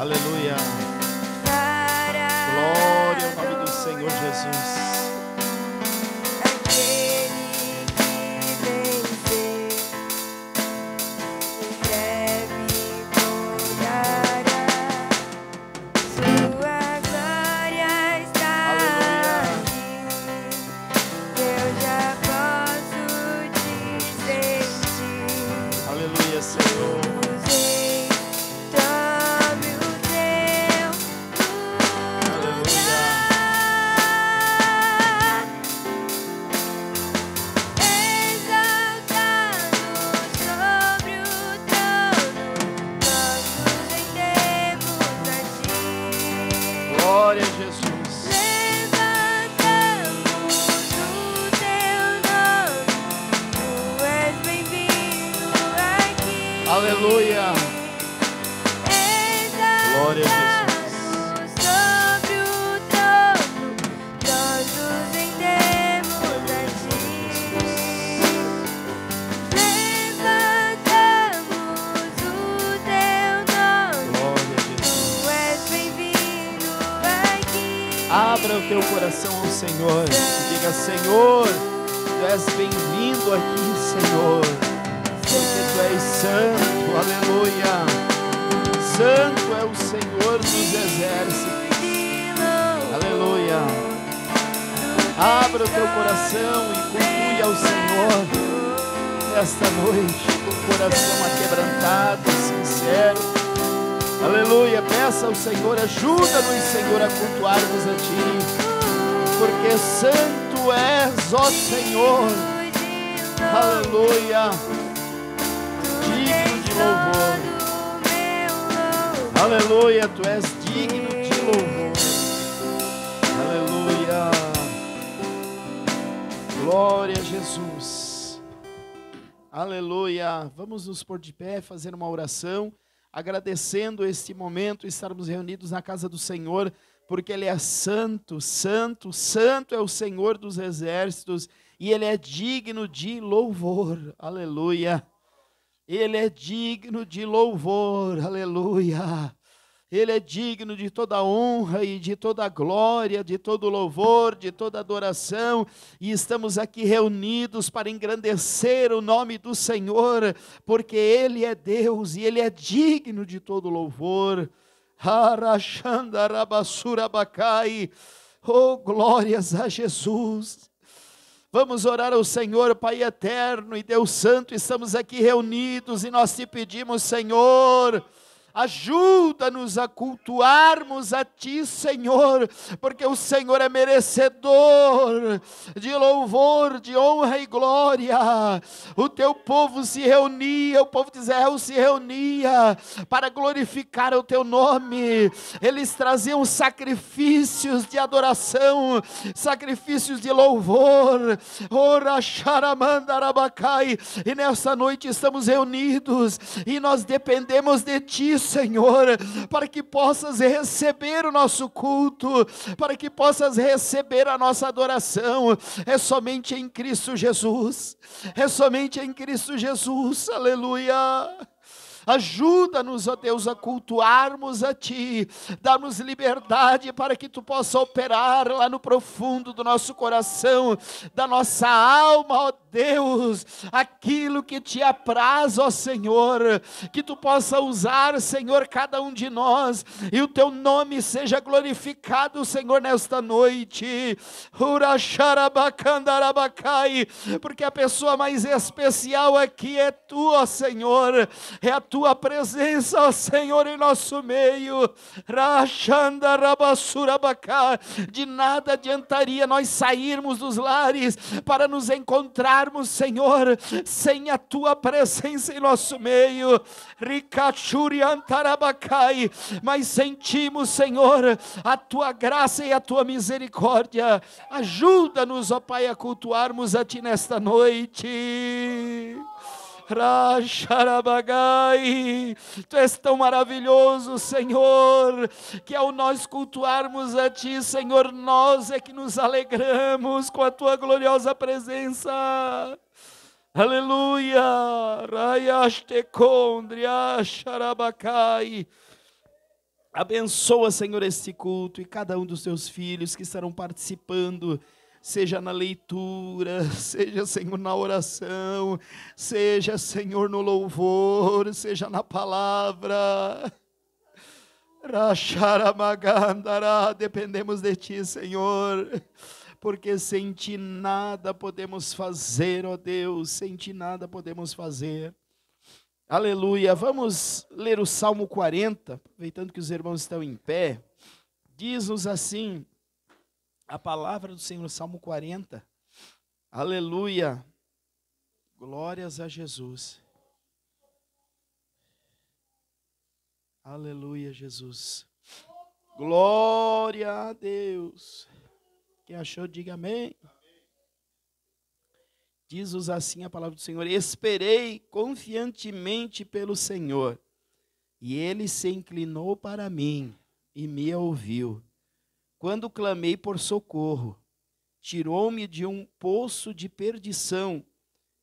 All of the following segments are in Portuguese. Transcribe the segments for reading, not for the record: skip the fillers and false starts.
Aleluia. Glória ao nome do Senhor Jesus. Aleluia. Glória a Jesus. Sobre o trono, nós nos rendemos a ti. Levantamos o teu nome. Tu és bem-vindo aqui. Abra o teu coração ao Senhor e diga: Senhor, tu és bem-vindo aqui, Senhor. Porque tu és santo, aleluia. Santo é o Senhor dos exércitos, aleluia. Abra o teu coração e conclui ao Senhor esta noite, com o coração aquebrantado, sincero, aleluia. Peça ao Senhor, ajuda-nos, Senhor, a cultuarmos a Ti, porque santo és, ó Senhor, aleluia. Digno de louvor, aleluia, tu és digno de louvor, aleluia, glória a Jesus, aleluia. Vamos nos pôr de pé, fazer uma oração, agradecendo este momento, estarmos reunidos na casa do Senhor, porque Ele é santo, santo, santo é o Senhor dos exércitos, e Ele é digno de louvor, aleluia. Ele é digno de louvor, aleluia. Ele é digno de toda honra e de toda glória, de todo louvor, de toda adoração. E estamos aqui reunidos para engrandecer o nome do Senhor, porque Ele é Deus e Ele é digno de todo louvor. Oh, glórias a Jesus. Vamos orar ao Senhor, Pai eterno e Deus santo, estamos aqui reunidos e nós te pedimos, Senhor, ajuda-nos a cultuarmos a Ti, Senhor, porque o Senhor é merecedor de louvor, de honra e glória. O Teu povo se reunia, o povo de Israel se reunia para glorificar o Teu nome. Eles traziam sacrifícios de adoração, sacrifícios de louvor. E nessa noite estamos reunidos e nós dependemos de Ti, Senhor, para que possas receber o nosso culto, para que possas receber a nossa adoração. É somente em Cristo Jesus, é somente em Cristo Jesus, aleluia. Ajuda-nos, ó Deus, a cultuarmos a Ti, dá-nos liberdade para que Tu possa operar lá no profundo do nosso coração, da nossa alma, ó Deus, aquilo que Te apraz, ó Senhor, que Tu possa usar, Senhor, cada um de nós, e o Teu nome seja glorificado, Senhor, nesta noite, porque a pessoa mais especial aqui é Tu, ó Senhor, é a Tua presença, ó Senhor, em nosso meio. De nada adiantaria nós sairmos dos lares para nos encontrarmos, Senhor, sem a Tua presença em nosso meio. Mas sentimos, Senhor, a Tua graça e a Tua misericórdia. Ajuda-nos, ó Pai, a cultuarmos a Ti nesta noite. Tu és tão maravilhoso, Senhor, que ao nós cultuarmos a Ti, Senhor, nós é que nos alegramos com a Tua gloriosa presença. Aleluia. Abençoa, Senhor, este culto e cada um dos teus filhos que estarão participando, seja na leitura, seja, Senhor, na oração, seja, Senhor, no louvor, seja na palavra. Racharamagandará, dependemos de Ti, Senhor, porque sem Ti nada podemos fazer, ó Deus, sem Ti nada podemos fazer. Aleluia. Vamos ler o Salmo 40, aproveitando que os irmãos estão em pé. Diz-nos assim a palavra do Senhor, Salmo 40. Aleluia. Glórias a Jesus. Aleluia, Jesus. Glória a Deus. Quem achou, diga amém. Diz-nos assim a palavra do Senhor: esperei confiantemente pelo Senhor, e Ele se inclinou para mim e me ouviu. Quando clamei por socorro, tirou-me de um poço de perdição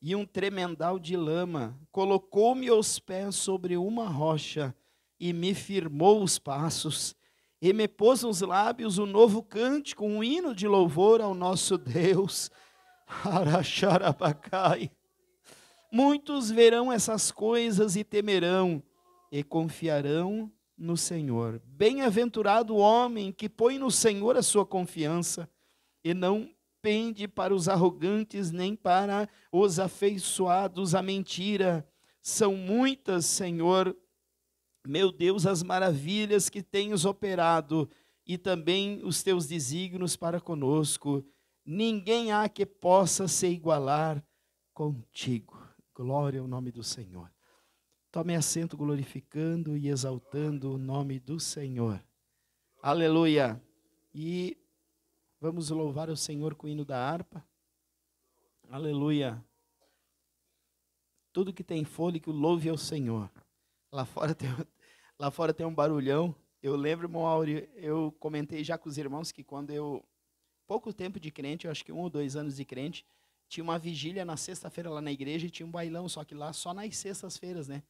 e um tremendal de lama, colocou-me aos pés sobre uma rocha e me firmou os passos, e me pôs nos lábios um novo cântico, um hino de louvor ao nosso Deus. Aracharabacai. Muitos verão essas coisas e temerão e confiarão no Senhor. Bem-aventurado o homem que põe no Senhor a sua confiança e não pende para os arrogantes nem para os afeiçoados à mentira. São muitas, Senhor, meu Deus, as maravilhas que tens operado e também os teus desígnios para conosco. Ninguém há que possa se igualar contigo. Glória ao nome do Senhor. Tome assento glorificando e exaltando o nome do Senhor. Aleluia. E vamos louvar o Senhor com o hino da harpa. Aleluia. Tudo que tem fôlego, louve ao Senhor. Lá fora tem um barulhão. Eu lembro, irmão Áureo, eu comentei já com os irmãos que quando eu... pouco tempo de crente, eu acho que 1 ou 2 anos de crente, tinha uma vigília na sexta-feira lá na igreja e tinha um bailão, só que lá só nas sextas-feiras, né?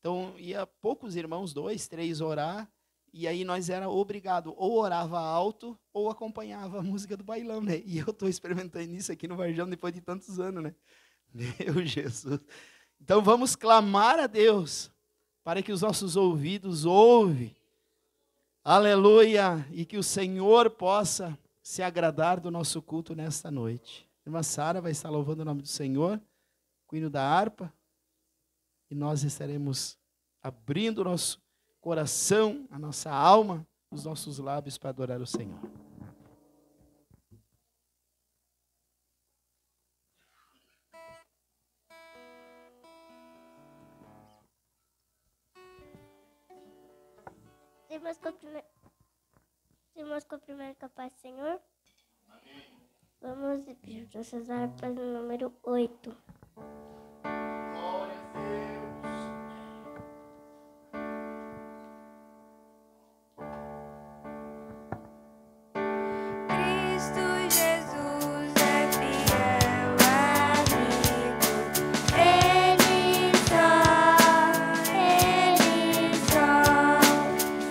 Então, ia poucos irmãos, 2, 3, orar, e aí nós era obrigado, ou orava alto, ou acompanhava a música do bailão, né? E eu estou experimentando isso aqui no Varjão depois de tantos anos, né? Meu Jesus. Então, vamos clamar a Deus, para que os nossos ouvidos ouvem. Aleluia! E que o Senhor possa se agradar do nosso culto nesta noite. A irmã Sara vai estar louvando o nome do Senhor, com o hino da harpa, e nós estaremos abrindo o nosso coração, a nossa alma, os nossos lábios para adorar o Senhor. Irmãos, cumprimento a paz do Senhor. Amém. Vamos pedir nossas harpas no número 8. Glória a Deus. Cristo Jesus é fiel amigo. Ele só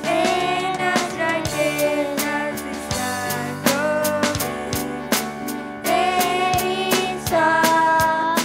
vem nas fraquezas estar comigo. Ele só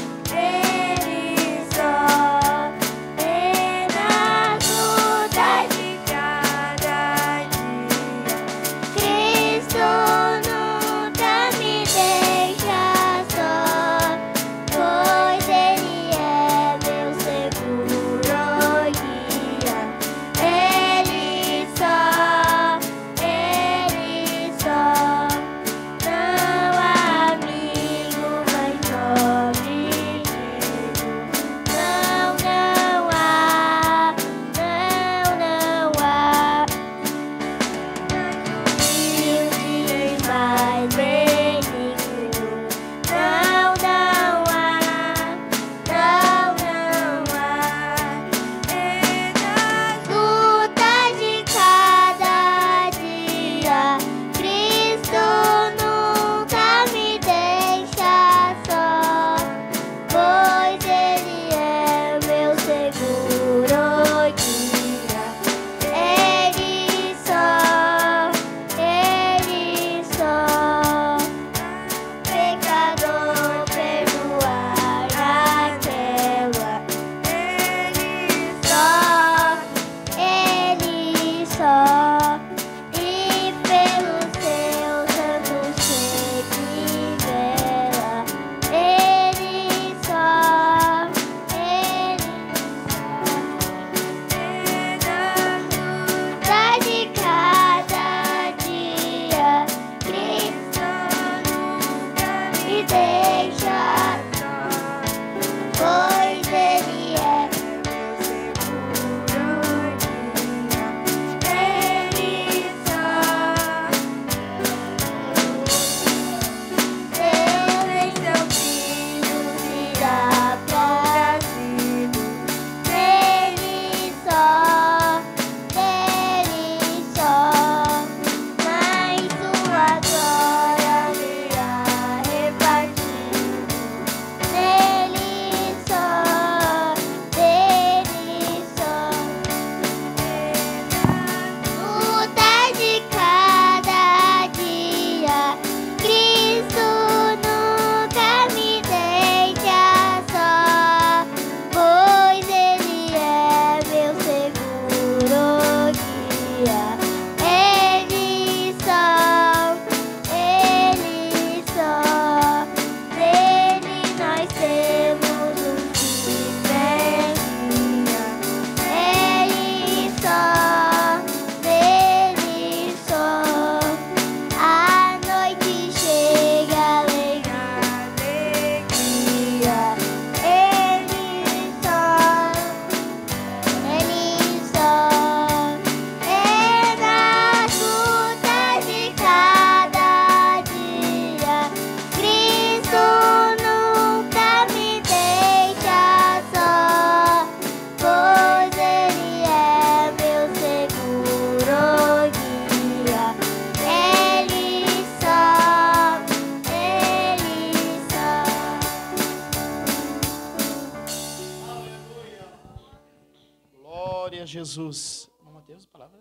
Glória a Jesus. Irmão Mateus, palavra?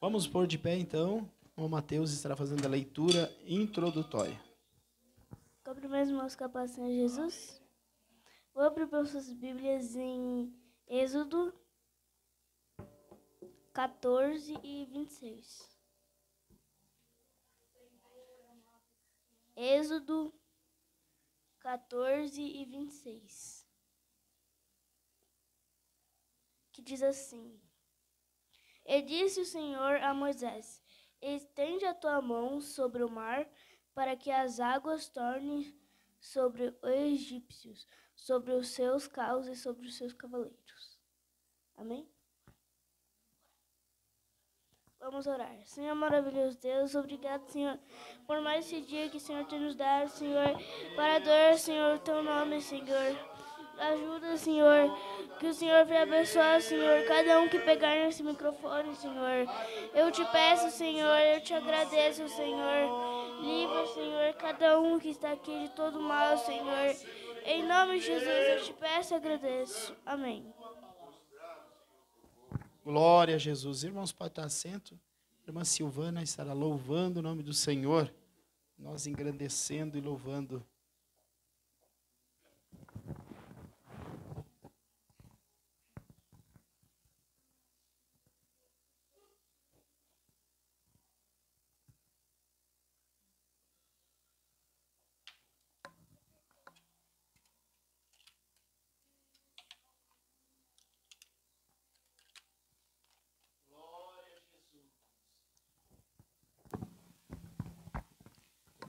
Vamos pôr de pé, então. O irmão Mateus estará fazendo a leitura introdutória. Cumprimento, irmãos, com a paz do Senhor Jesus. Vou abrir para suas Bíblias em Êxodo 14 e 26. Êxodo 14 e 26. Que diz assim: E disse o Senhor a Moisés: Estende a tua mão sobre o mar, para que as águas tornem sobre os egípcios, sobre os seus carros e sobre os seus cavaleiros. Amém? Vamos orar. Senhor maravilhoso Deus, obrigado, Senhor, por mais esse dia que o Senhor tem nos dado, Senhor, para adorar, Senhor, o teu nome, Senhor. Ajuda, Senhor, que o Senhor venha abençoar, Senhor, cada um que pegar nesse microfone, Senhor. Eu te peço, Senhor, eu te agradeço, Senhor. Livra, Senhor, cada um que está aqui de todo mal, Senhor. Em nome de Jesus, eu te peço e agradeço. Amém. Glória a Jesus. Irmãos, pode estar assento. Irmã Silvana estará louvando o nome do Senhor. Nós engrandecendo e louvando.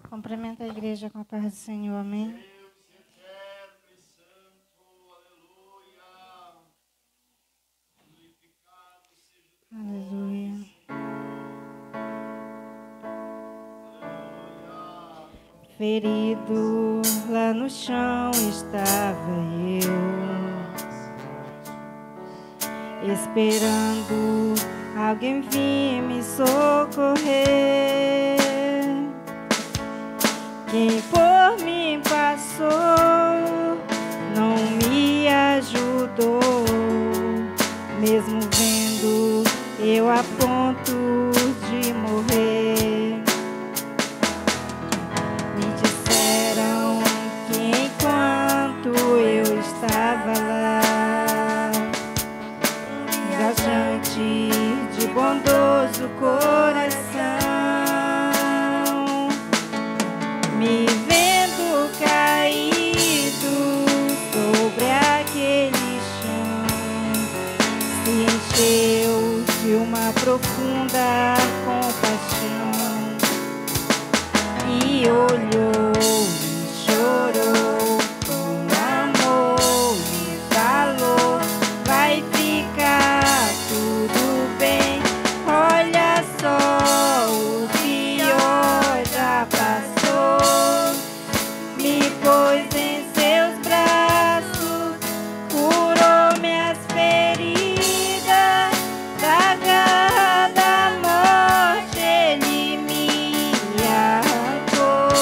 Cumprimento a igreja com a paz do Senhor, amém? Aleluia. Ferido lá no chão estava eu, esperando alguém vir me socorrer. Quem por mim passou não me ajudou, mesmo vendo eu a ponto de morrer. Me disseram que enquanto eu estava lá, viajante de bondoso coração, me vendo caído sobre aquele chão, se encheu de uma profunda compaixão e olhou e chorou com amor e falou: vai ficar tudo bem, olha só, o pior já passou. Me pôs em seus braços, curou minhas feridas, da garra da morte ele me arrancou.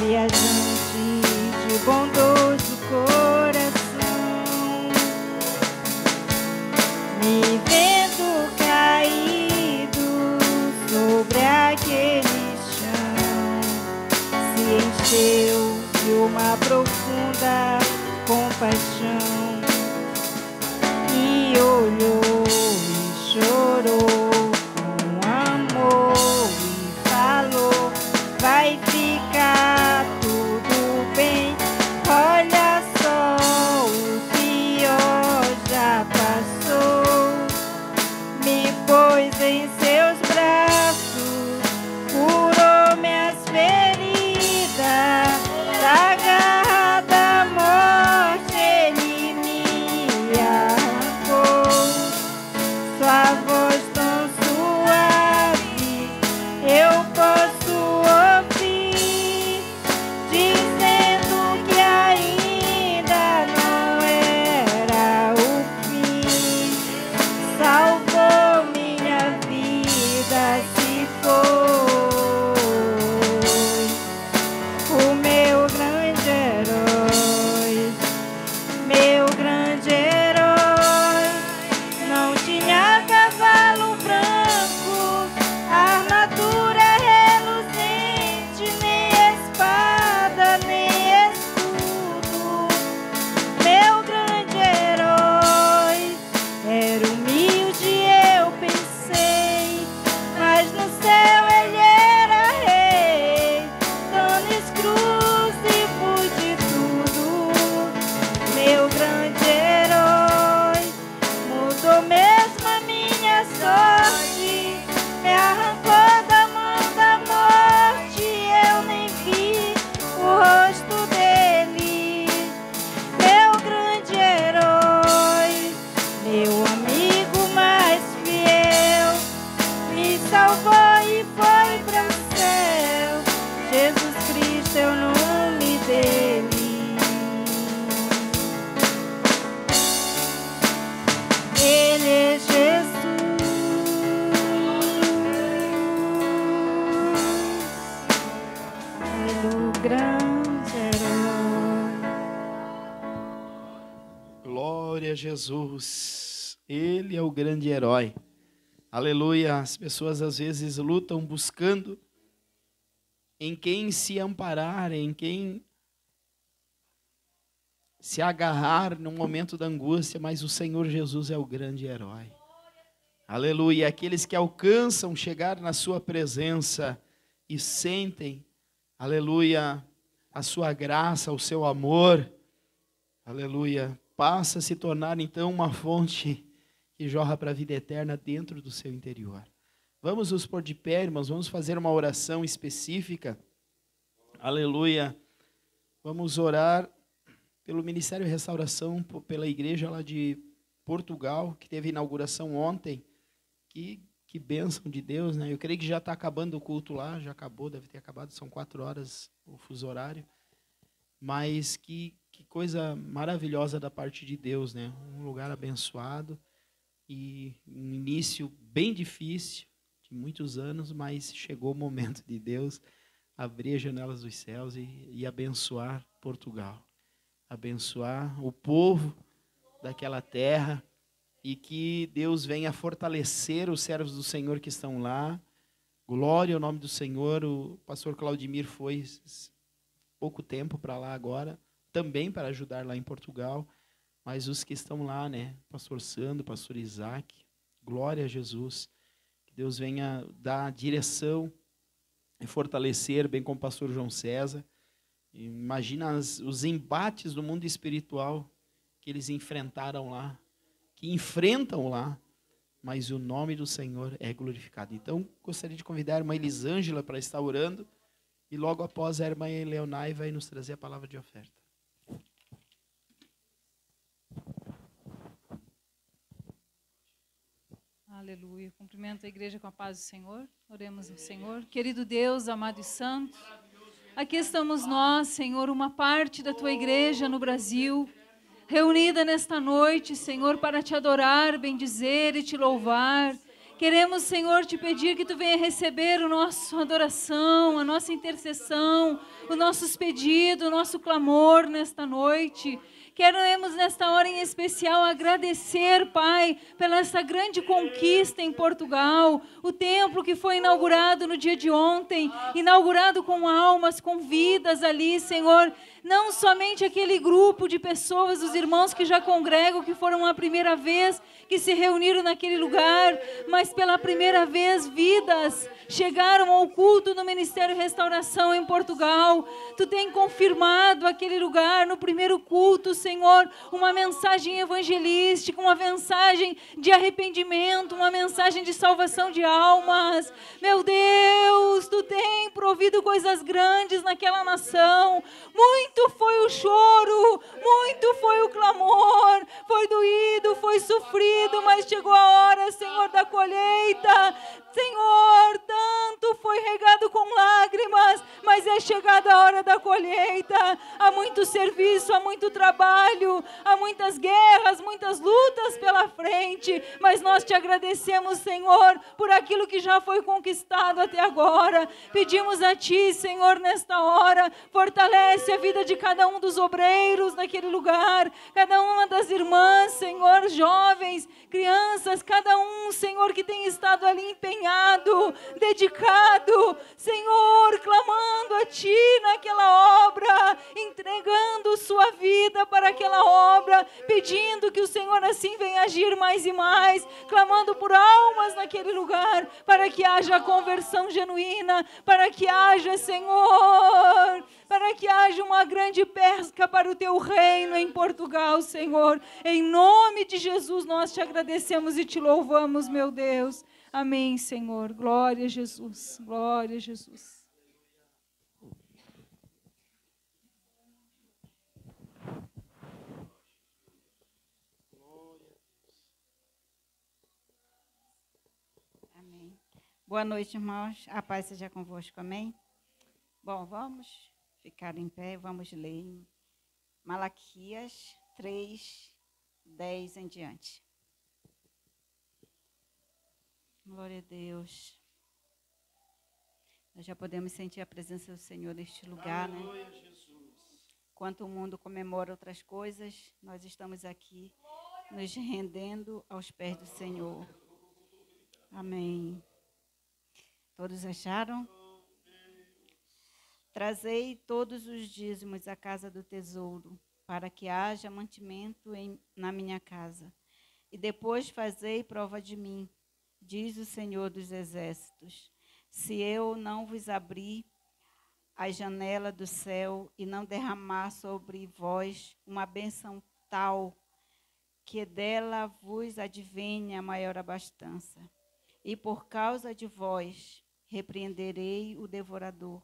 viajante de bondoso coração, me vendo caído sobre aquele chão, se encheu de uma profunda compaixão e olhou e chorou com amor e falou: vai ficar tudo bem, olha só, o pior já passou. Me pôs em seus braços, curou minhas feridas, da garra da morte ele me arrancou. Sua voz tão suave eu posso ouvir, dizendo que ainda não era o fim. Salvou minha vida, se foi o meu grande herói, meu grande herói. Não tinha cavalo branco, armadura reluzente, nem espada, nem escudo. Meu grande herói era humilde, eu pensei, mas no céu ele era rei, dando exclusivo de tudo. Meu grande herói mudou mesmo a minha sorte, me arrancou da mão da morte, eu nem vi o rosto dele. Meu grande herói, meu amigo mais fiel, me salvou e foi para o céu. Jesus Cristo é o nome dele. Ele é Jesus, ele é o grande herói. Glória a Jesus. Ele é o grande herói. Aleluia. As pessoas às vezes lutam buscando em quem se amparar, em quem se agarrar no momento da angústia, mas o Senhor Jesus é o grande herói. Aleluia. Aqueles que alcançam chegar na sua presença e sentem, aleluia, a sua graça, o seu amor, aleluia, passa a se tornar então uma fonte que jorra para a vida eterna dentro do seu interior. Vamos nos pôr de pé, irmãos, vamos fazer uma oração específica. Aleluia. Vamos orar pelo Ministério Restauração, pela igreja lá de Portugal, que teve inauguração ontem. Que bênção de Deus, né? Eu creio que já está acabando o culto lá, já acabou, deve ter acabado, são 4 horas o fuso horário. Mas que coisa maravilhosa da parte de Deus, né? Um lugar abençoado e um início bem difícil, de muitos anos, mas chegou o momento de Deus abrir as janelas dos céus e abençoar Portugal. Abençoar o povo daquela terra e que Deus venha fortalecer os servos do Senhor que estão lá. Glória ao nome do Senhor. O pastor Claudimir foi pouco tempo para lá agora, também para ajudar lá em Portugal, mas os que estão lá, né, pastor Sandro, pastor Isaac, glória a Jesus, que Deus venha dar direção e fortalecer, bem como o pastor João César. Imagina os embates do mundo espiritual que eles enfrentaram lá, que enfrentam lá, mas o nome do Senhor é glorificado. Então, gostaria de convidar a irmã Elisângela para estar orando, e logo após a irmã Leonai vai nos trazer a palavra de oferta. Aleluia. Cumprimento a igreja com a paz do Senhor. Oremos ao Senhor. Querido Deus, amado e santo, aqui estamos nós, Senhor, uma parte da tua igreja no Brasil, reunida nesta noite, Senhor, para te adorar, bendizer e te louvar Queremos, Senhor, te pedir que tu venha receber a nossa adoração, a nossa intercessão, os nossos pedidos, o nosso clamor nesta noite. Queremos nesta hora em especial agradecer, Pai, pela essa grande conquista em Portugal, o templo que foi inaugurado no dia de ontem, inaugurado com almas, com vidas ali, Senhor. Não somente aquele grupo de pessoas, os irmãos que já congregam, que foram a primeira vez que se reuniram naquele lugar, mas pela primeira vez vidas chegaram ao culto no Ministério Restauração em Portugal. Tu tem confirmado aquele lugar no primeiro culto, Senhor, uma mensagem evangelística, uma mensagem de arrependimento, uma mensagem de salvação de almas. Meu Deus, tu tem provido coisas grandes naquela nação. Muito foi o choro, muito foi o clamor, foi doído, foi sofrido, mas chegou a hora, Senhor, da colheita. Senhor, tanto foi regado com lágrimas, mas é chegada a hora da colheita. Há muito serviço, há muito trabalho, há muitas guerras, muitas lutas pela frente, mas nós te agradecemos, Senhor, por aquilo que já foi conquistado até agora. Pedimos a ti, Senhor, nesta hora, fortalece a vida de cada um dos obreiros naquele lugar, cada uma das irmãs, Senhor, jovens, crianças, cada um, Senhor, que tem estado ali empenhado, dedicado, Senhor, clamando a ti naquela obra, entregando sua vida para aquela obra, pedindo que o Senhor assim venha agir mais e mais, clamando por almas naquele lugar, para que haja conversão genuína, para que haja, Senhor, para que haja uma grande pesca para o teu reino em Portugal, Senhor. Em nome de Jesus nós te agradecemos e te louvamos, meu Deus. Amém, Senhor. Glória a Jesus. Glória a Jesus. Amém. Boa noite, irmãos. A paz seja convosco. Amém. Bom, vamos ficar em pé, vamos ler em Malaquias 3:10 em diante. Glória a Deus. Nós já podemos sentir a presença do Senhor neste lugar, né? Enquanto o mundo comemora outras coisas, nós estamos aqui nos rendendo aos pés do Senhor. Amém. Todos acharam? Trazei todos os dízimos à casa do tesouro, para que haja mantimento na minha casa. E depois fazei prova de mim, diz o Senhor dos Exércitos, se eu não vos abrir a janela do céu e não derramar sobre vós uma bênção tal, que dela vos advenha maior abastança. E por causa de vós repreenderei o devorador,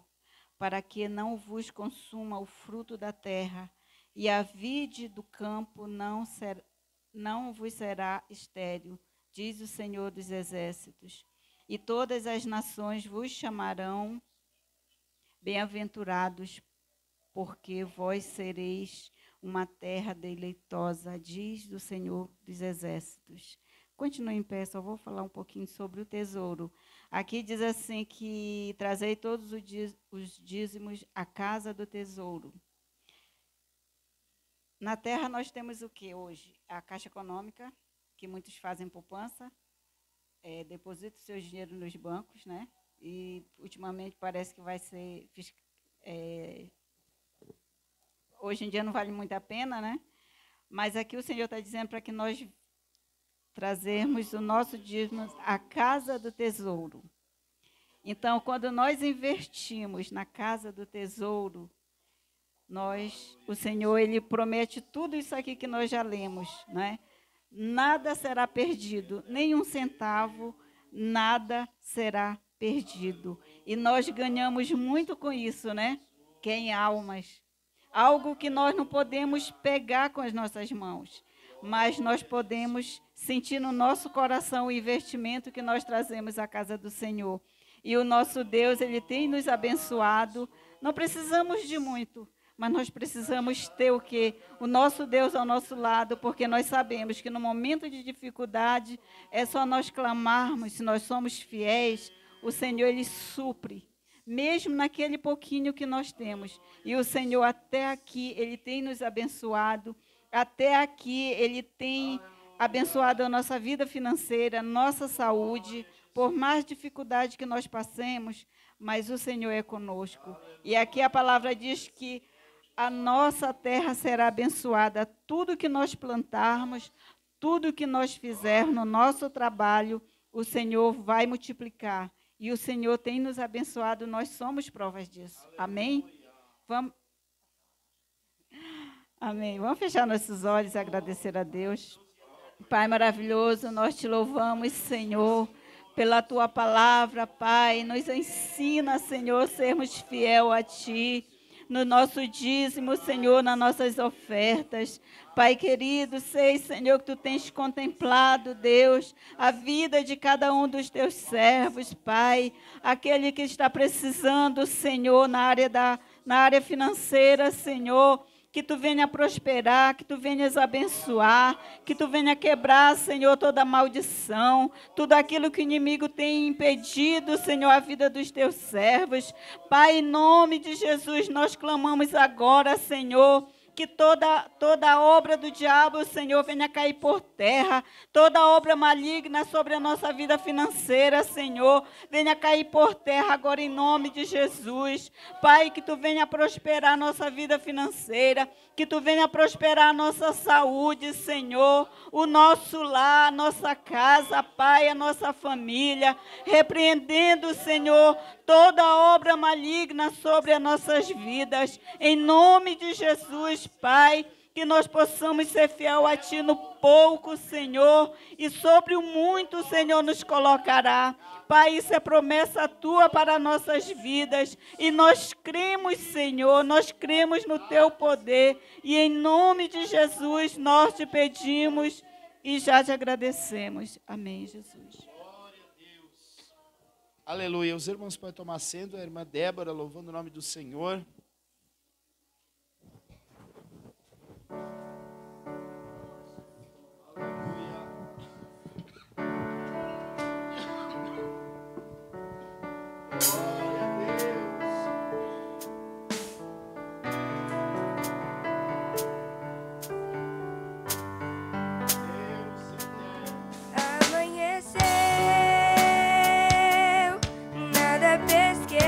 para que não vos consuma o fruto da terra, e a vide do campo não vos será estéril, diz o Senhor dos Exércitos. E todas as nações vos chamarão bem-aventurados, porque vós sereis uma terra deleitosa, diz o Senhor dos Exércitos. Continue em pé, só vou falar um pouquinho sobre o tesouro. Aqui diz assim que trazei todos os dízimos à casa do tesouro. Na terra nós temos o que hoje? A Caixa Econômica, que muitos fazem poupança, depositam seus dinheiro nos bancos, né? E ultimamente parece que vai ser... hoje em dia não vale muito a pena, né? Mas aqui o Senhor está dizendo para que nós trazermos o nosso dízimo à casa do tesouro. Então, quando nós investimos na casa do tesouro, o Senhor, Ele promete tudo isso aqui que nós já lemos, né? Nada será perdido, nem um centavo, nada será perdido. E nós ganhamos muito com isso, né? Que é em almas. Algo que nós não podemos pegar com as nossas mãos, mas nós podemos sentir no nosso coração o investimento que nós trazemos à casa do Senhor. E o nosso Deus, Ele tem nos abençoado. Não precisamos de muito, mas nós precisamos ter o quê? O nosso Deus ao nosso lado, porque nós sabemos que no momento de dificuldade é só nós clamarmos, se nós somos fiéis, o Senhor, Ele supre, mesmo naquele pouquinho que nós temos. E o Senhor até aqui, Ele tem nos abençoado, até aqui Ele tem abençoado a nossa vida financeira, nossa saúde, por mais dificuldade que nós passemos, mas o Senhor é conosco. E aqui a palavra diz que a nossa terra será abençoada. Tudo que nós plantarmos, tudo que nós fizermos no nosso trabalho, o Senhor vai multiplicar. E o Senhor tem nos abençoado, nós somos provas disso. Amém? Vamos. Amém. Vamos fechar nossos olhos e agradecer a Deus. Pai maravilhoso, nós te louvamos, Senhor, pela tua palavra, Pai. Nos ensina, Senhor, sermos fiel a ti. No nosso dízimo, Senhor, nas nossas ofertas. Pai querido, sei, Senhor, que Tu tens contemplado, Deus, a vida de cada um dos Teus servos, Pai. Aquele que está precisando, Senhor, na área financeira, Senhor, que Tu venha prosperar, que Tu venhas abençoar, que Tu venha quebrar, Senhor, toda maldição, tudo aquilo que o inimigo tem impedido, Senhor, a vida dos Teus servos. Pai, em nome de Jesus, nós clamamos agora, Senhor, que toda obra do diabo, Senhor, venha cair por terra. Toda obra maligna sobre a nossa vida financeira, Senhor, venha cair por terra agora em nome de Jesus. Pai, que Tu venha prosperar a nossa vida financeira, que Tu venha prosperar a nossa saúde, Senhor, o nosso lar, a nossa casa, Pai, a nossa família, repreendendo, Senhor, toda obra maligna sobre as nossas vidas, em nome de Jesus, Pai, que nós possamos ser fiel a Ti no pouco, Senhor, e sobre o muito, Senhor, nos colocará. Pai, isso é promessa Tua para nossas vidas, e nós cremos, Senhor, nós cremos no Teu poder, e em nome de Jesus nós Te pedimos e já Te agradecemos. Amém, Jesus. Aleluia. Os irmãos podem tomar assento. A irmã Débora louvando o nome do Senhor. Amanheceu, nada pesquei.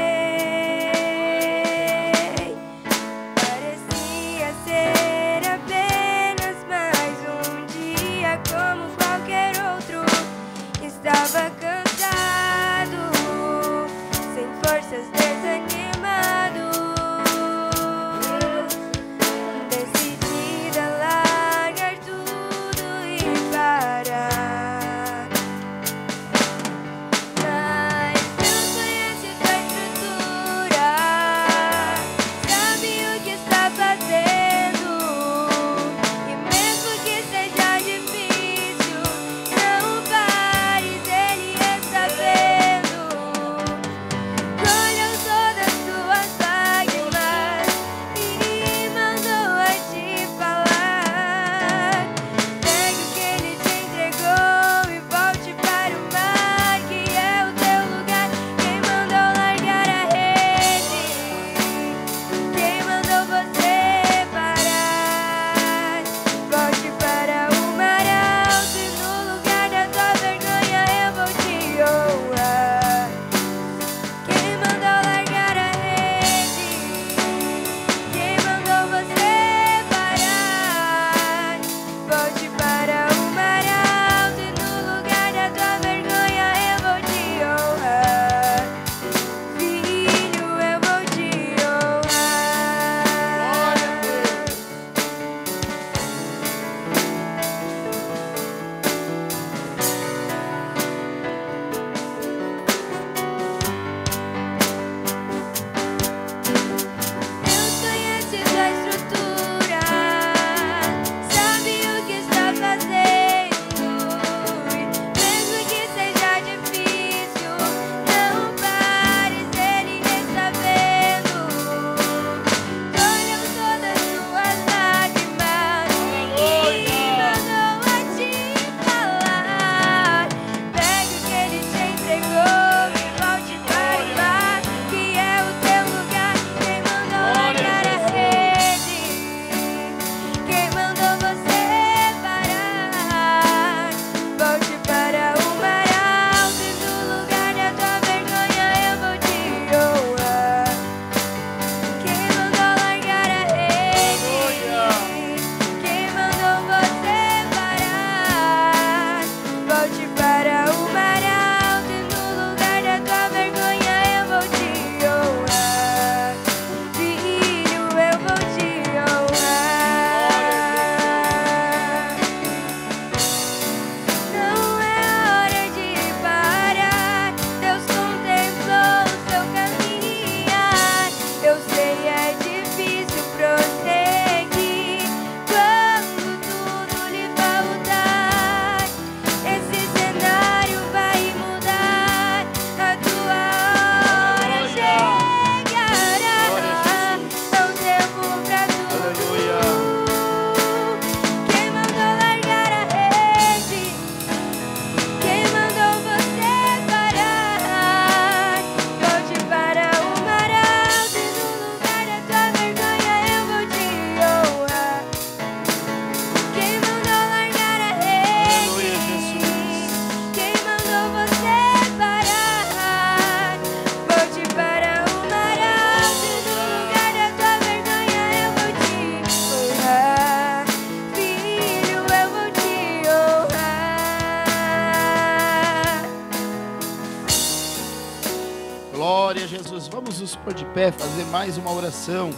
Vamos nos pôr de pé, fazer mais uma oração.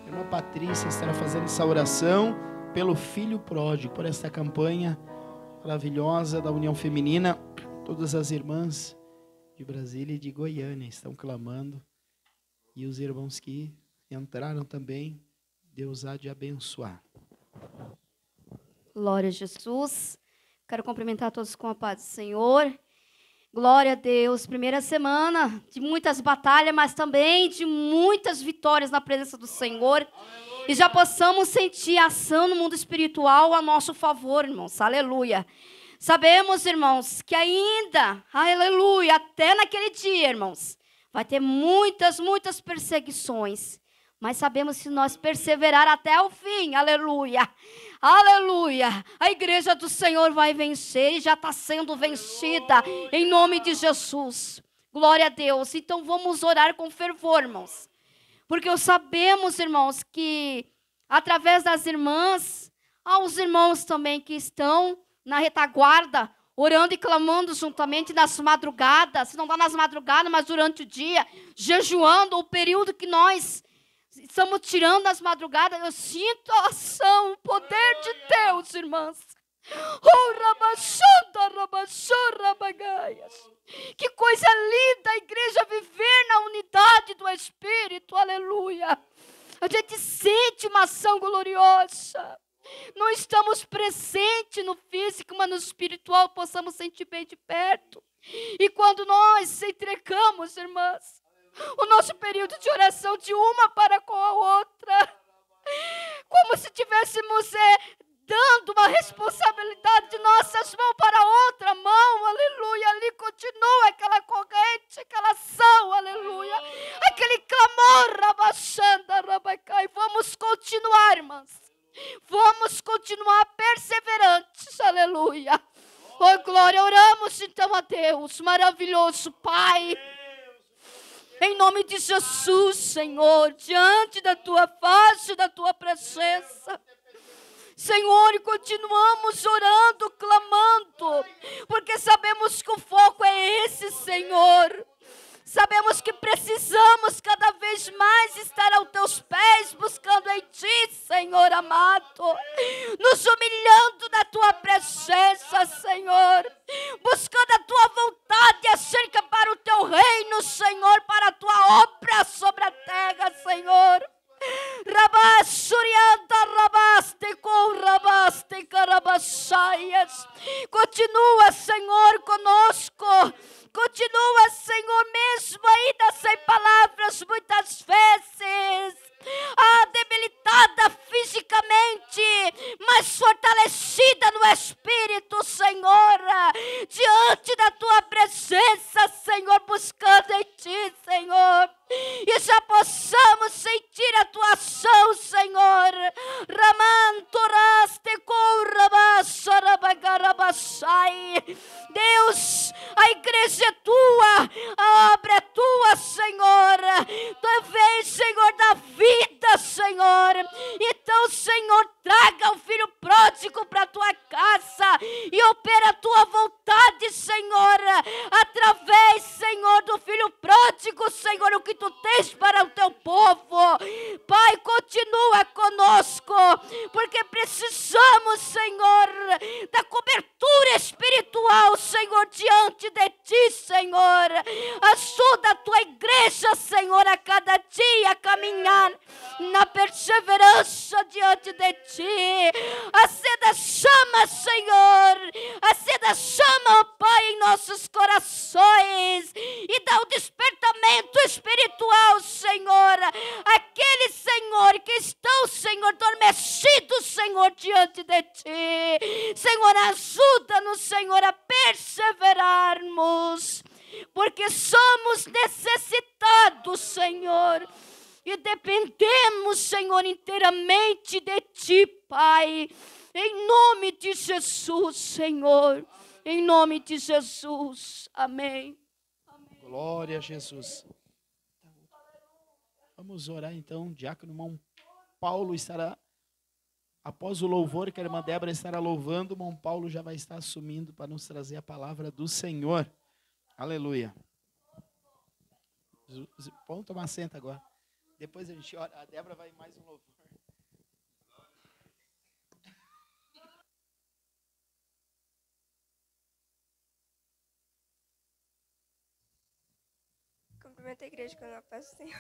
A irmã Patrícia estará fazendo essa oração pelo filho pródigo, por esta campanha maravilhosa da União Feminina. Todas as irmãs de Brasília e de Goiânia estão clamando. E os irmãos que entraram também, Deus há de abençoar. Glória a Jesus. Quero cumprimentar todos com a paz do Senhor. Glória a Deus. Primeira semana de muitas batalhas, mas também de muitas vitórias na presença do Senhor. E já possamos sentir a ação no mundo espiritual a nosso favor, irmãos. Aleluia. Sabemos, irmãos, que ainda, aleluia, até naquele dia, irmãos, vai ter muitas perseguições. Mas sabemos que se nós perseverar até o fim, aleluia, aleluia, a igreja do Senhor vai vencer e já está sendo vencida em nome de Jesus. Glória a Deus. Então vamos orar com fervor, irmãos. Porque sabemos, irmãos, que através das irmãs, há os irmãos também que estão na retaguarda, orando e clamando juntamente nas madrugadas, se não dá nas madrugadas, mas durante o dia, jejuando, o período que nós estamos tirando as madrugadas, eu sinto a ação, o poder de Deus, irmãs. Que coisa linda a igreja viver na unidade do Espírito, aleluia. A gente sente uma ação gloriosa. Não estamos presentes no físico, mas no espiritual possamos sentir bem de perto. E quando nós entregamos, irmãs, o nosso período de oração de uma para com a outra, como se tivéssemos dando uma responsabilidade de nossas mãos para a outra mão, aleluia, ali continua aquela corrente, aquela ação, aleluia, aquele clamor, rabaxanda, rabacai. Vamos continuar, irmãs, vamos continuar perseverantes, aleluia. Oh, glória, oramos então a Deus, maravilhoso Pai. Em nome de Jesus, Senhor, diante da Tua face, da Tua presença, Senhor, e continuamos orando, clamando, porque sabemos que o foco é esse, Senhor. Sabemos que precisamos cada vez mais estar aos Teus pés, buscando em Ti, Senhor amado, nos humilhando na Tua presença, Senhor, buscando a Tua vontade acerca para o Teu reino, Senhor, para a Tua obra sobre a terra, Senhor. Continua, Senhor, conosco. Continua, Senhor, mesmo ainda sem palavras, muitas vezes, debilitada fisicamente, mas fortalecida no Espírito, Senhor, diante da Tua presença, Senhor, buscando em Ti, Senhor, e já possamos sentir a Tua ação, Senhor. Deus, a igreja é Tua, a obra é Tua, Senhor. Tu vês, Senhor, da vida, Senhor. Então, Senhor, traga o filho pródigo para a Tua casa e opera a Tua vontade, Senhor, através, Senhor, do filho pródigo, Senhor, o que Tu tens para o Teu povo. Pai, continua conosco, porque precisamos, Senhor, da cobertura espiritual, Senhor, diante de Ti, Senhor. Ajuda a Tua igreja, Senhor, a cada dia a caminhar na perseverança diante de Ti. Acenda chama, Senhor, acenda chama, ó Pai, em nossos corações e dá o despertamento espiritual, Senhor, aqueles, Senhor, que estão, Senhor, adormecidos, Senhor, diante de Ti. Senhor, ajuda-nos, Senhor, a perseverarmos, porque somos necessitados, Senhor, e dependemos, Senhor, inteiramente de Ti, Pai, em nome de Jesus, Senhor, em nome de Jesus, amém. Glória a Jesus. Vamos orar então, diácono irmão Paulo estará, após o louvor que a irmã Débora estará louvando, o irmão Paulo já vai estar assumindo para nos trazer a palavra do Senhor. Aleluia. Vamos tomar assento agora. Depois a gente ora. A Débora vai mais um louvor. Cumprimento a igreja com a paz do Senhor.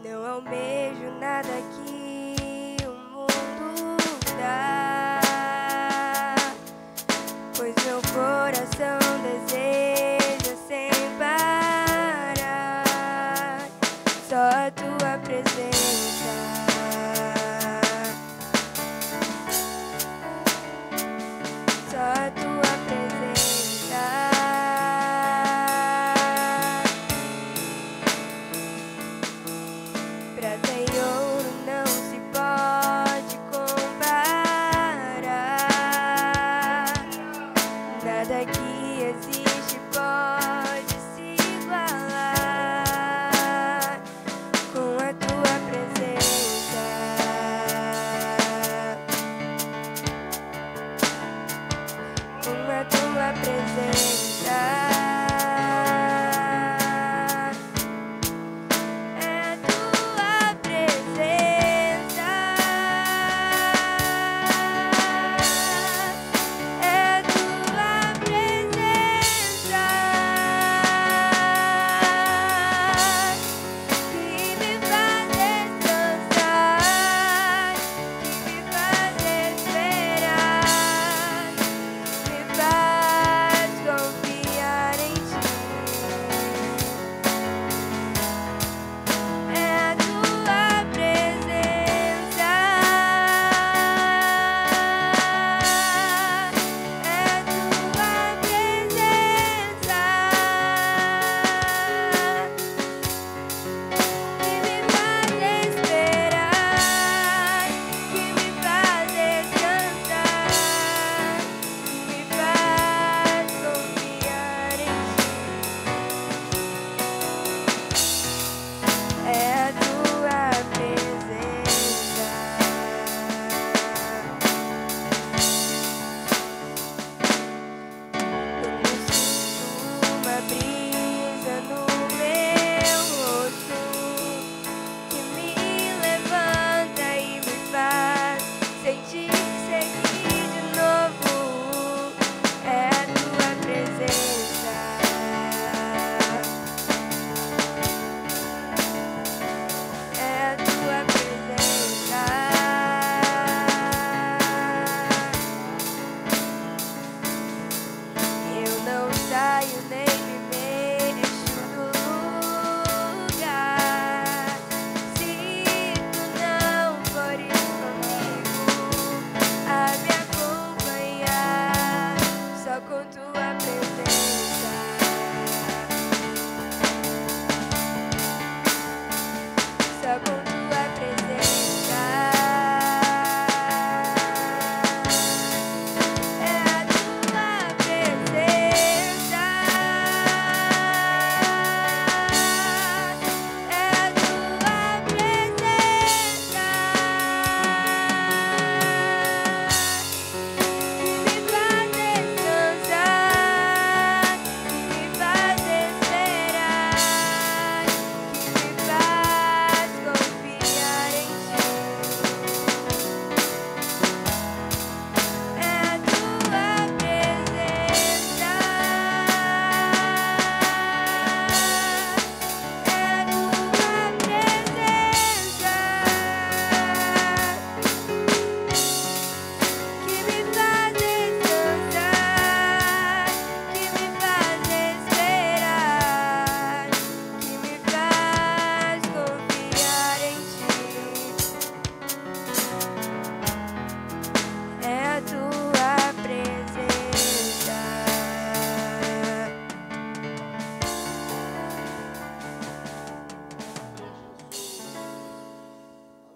Não almejo nada que o mundo dá, pois meu coração deseja sem parar só a tua presença. Só a tua presença. Prata e ouro não se pode comparar. Nada que existe pode se igualar com a tua presença. Com a tua presença.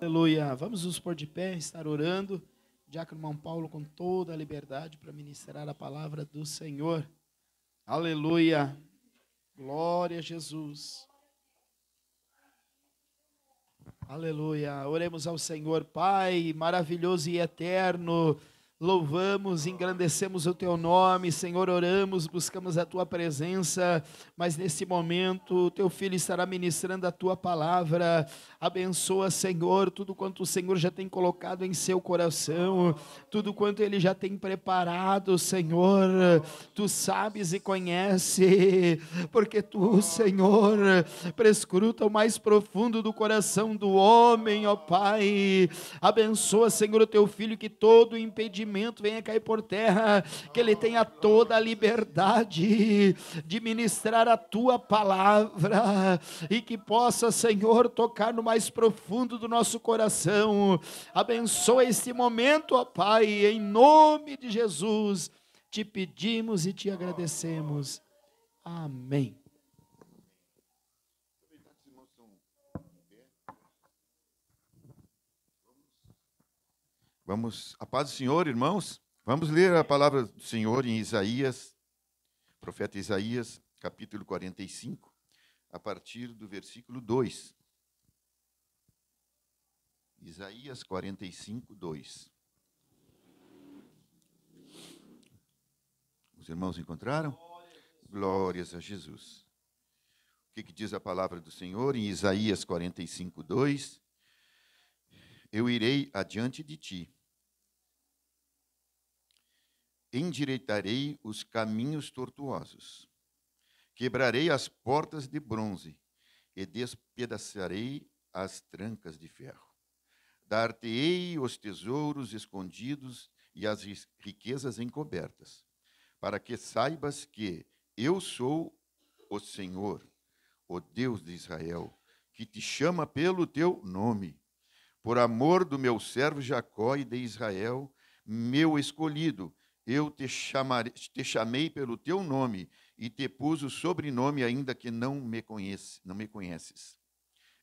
Aleluia. Vamos nos pôr de pé, estar orando. Diácono irmão Paulo com toda a liberdade para ministrar a palavra do Senhor. Aleluia. Glória a Jesus. Aleluia. Oremos ao Senhor. Pai maravilhoso e eterno, louvamos, engrandecemos o Teu nome, Senhor, oramos, buscamos a Tua presença, mas nesse momento o Teu Filho estará ministrando a Tua palavra. Abençoa, Senhor, tudo quanto o Senhor já tem colocado em seu coração, tudo quanto Ele já tem preparado, Senhor, Tu sabes e conhece, porque Tu, Senhor, prescruta o mais profundo do coração do homem, ó Pai. Abençoa, Senhor, o Teu Filho, que todo impedimento venha cair por terra, que ele tenha toda a liberdade de ministrar a Tua palavra, e que possa, Senhor, tocar no mais profundo do nosso coração. Abençoa este momento, ó Pai, em nome de Jesus, te pedimos e te agradecemos. Amém. Vamos, a paz do Senhor, irmãos. Vamos ler a palavra do Senhor em Isaías, profeta Isaías, capítulo 45, a partir do versículo 2. Isaías 45, 2. Os irmãos encontraram? Glórias a Jesus. O que diz a palavra do Senhor em Isaías 45, 2? Eu irei adiante de ti, endireitarei os caminhos tortuosos, quebrarei as portas de bronze e despedaçarei as trancas de ferro. Dar-te-ei os tesouros escondidos e as riquezas encobertas, para que saibas que eu sou o Senhor, o Deus de Israel, que te chama pelo teu nome. Por amor do meu servo Jacó e de Israel, meu escolhido, eu te chamei pelo teu nome e te pus o sobrenome, ainda que não me conheces.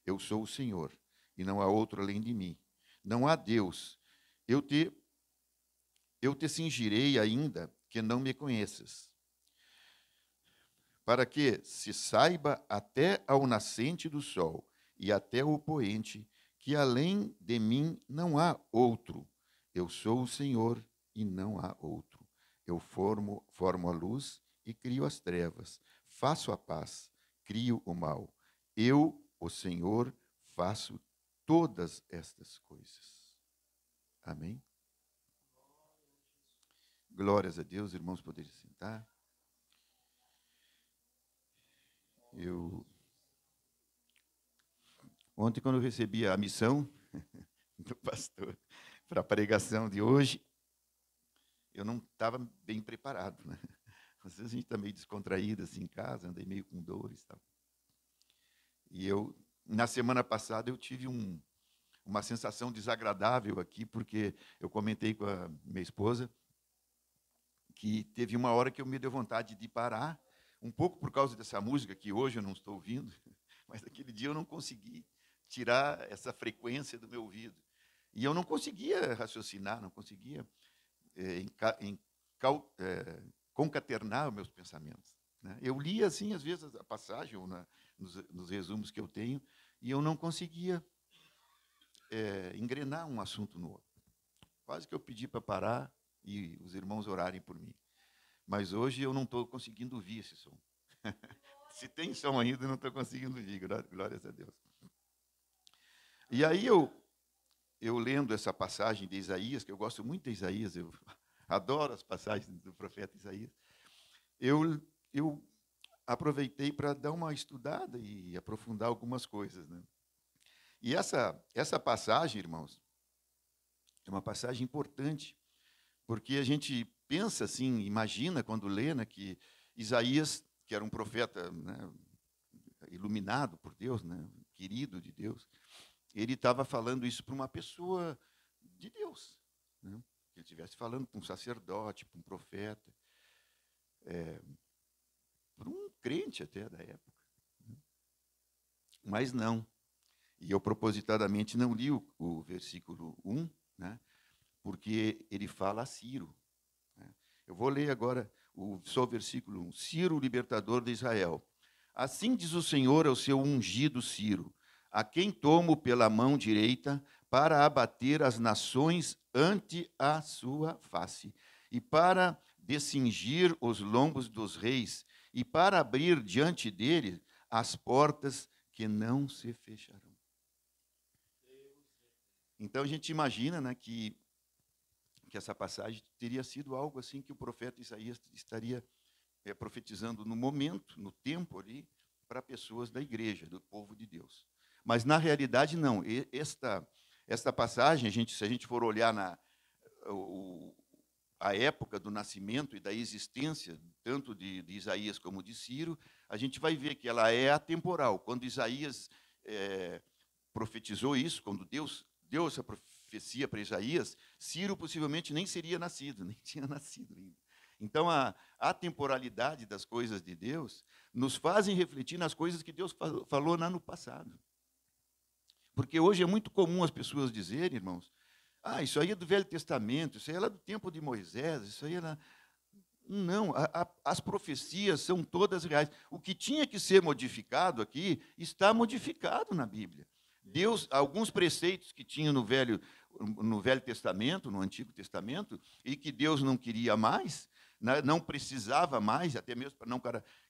Eu sou o Senhor, e não há outro além de mim. Não há Deus. Eu te cingirei, ainda que não me conheças, para que se saiba até ao nascente do sol e até o poente, que além de mim não há outro. Eu sou o Senhor e não há outro. Eu formo a luz e crio as trevas. Faço a paz, crio o mal. Eu, o Senhor, faço todas estas coisas. Amém? Glórias a Deus, irmãos, poderem sentar. Ontem, quando eu recebi a missão do pastor para a pregação de hoje, eu não estava bem preparado, né? Às vezes a gente está meio descontraído assim em casa, andei meio com dores e tal. E na semana passada, eu tive uma sensação desagradável aqui, porque eu comentei com a minha esposa que teve uma hora que eu me deu vontade de parar, um pouco por causa dessa música que hoje eu não estou ouvindo, mas naquele dia eu não consegui tirar essa frequência do meu ouvido. E eu não conseguia raciocinar, não conseguia concatenar os meus pensamentos, né? Eu lia, assim, às vezes, a passagem, ou nos resumos que eu tenho, e eu não conseguia engrenar um assunto no outro. Quase que eu pedi para parar e os irmãos orarem por mim. Mas hoje eu não estou conseguindo ouvir esse som. Se tem som ainda, eu não estou conseguindo ouvir, glórias a Deus. E aí eu lendo essa passagem de Isaías, que eu gosto muito de Isaías, eu adoro as passagens do profeta Isaías, eu aproveitei para dar uma estudada e aprofundar algumas coisas, né? E essa passagem, irmãos, é uma passagem importante, porque a gente pensa assim, imagina quando lê, né, que Isaías, que era um profeta, né, iluminado por Deus, né, querido de Deus, ele estava falando isso para uma pessoa de Deus, né? Que ele estivesse falando para um sacerdote, para um profeta, para um crente até da época. Mas não. E eu propositadamente não li o versículo 1, né, porque ele fala a Ciro. Né. Eu vou ler agora só o versículo 1. Ciro, libertador de Israel. Assim diz o Senhor ao seu ungido Ciro, a quem tomo pela mão direita para abater as nações ante a sua face, e para descingir os lombos dos reis, e para abrir diante dele as portas que não se fecharão. Então a gente imagina, né, que essa passagem teria sido algo assim que o profeta Isaías estaria profetizando no momento, no tempo ali, para pessoas da igreja, do povo de Deus. Mas na realidade não. Esta passagem, se a gente for olhar a época do nascimento e da existência, tanto de Isaías como de Ciro, a gente vai ver que ela é atemporal. Quando Isaías profetizou isso, quando Deus deu essa profecia para Isaías, Ciro possivelmente nem seria nascido, nem tinha nascido ainda. Então, a atemporalidade das coisas de Deus nos fazem refletir nas coisas que Deus falou lá no passado. Porque hoje é muito comum as pessoas dizerem, irmãos, isso aí é do Velho Testamento, isso aí é lá do tempo de Moisés, isso aí é lá... Não, as profecias são todas reais. O que tinha que ser modificado aqui está modificado na Bíblia. Deus, alguns preceitos que tinha no Velho Testamento, no Antigo Testamento, e que Deus não queria mais, né, não precisava mais, até mesmo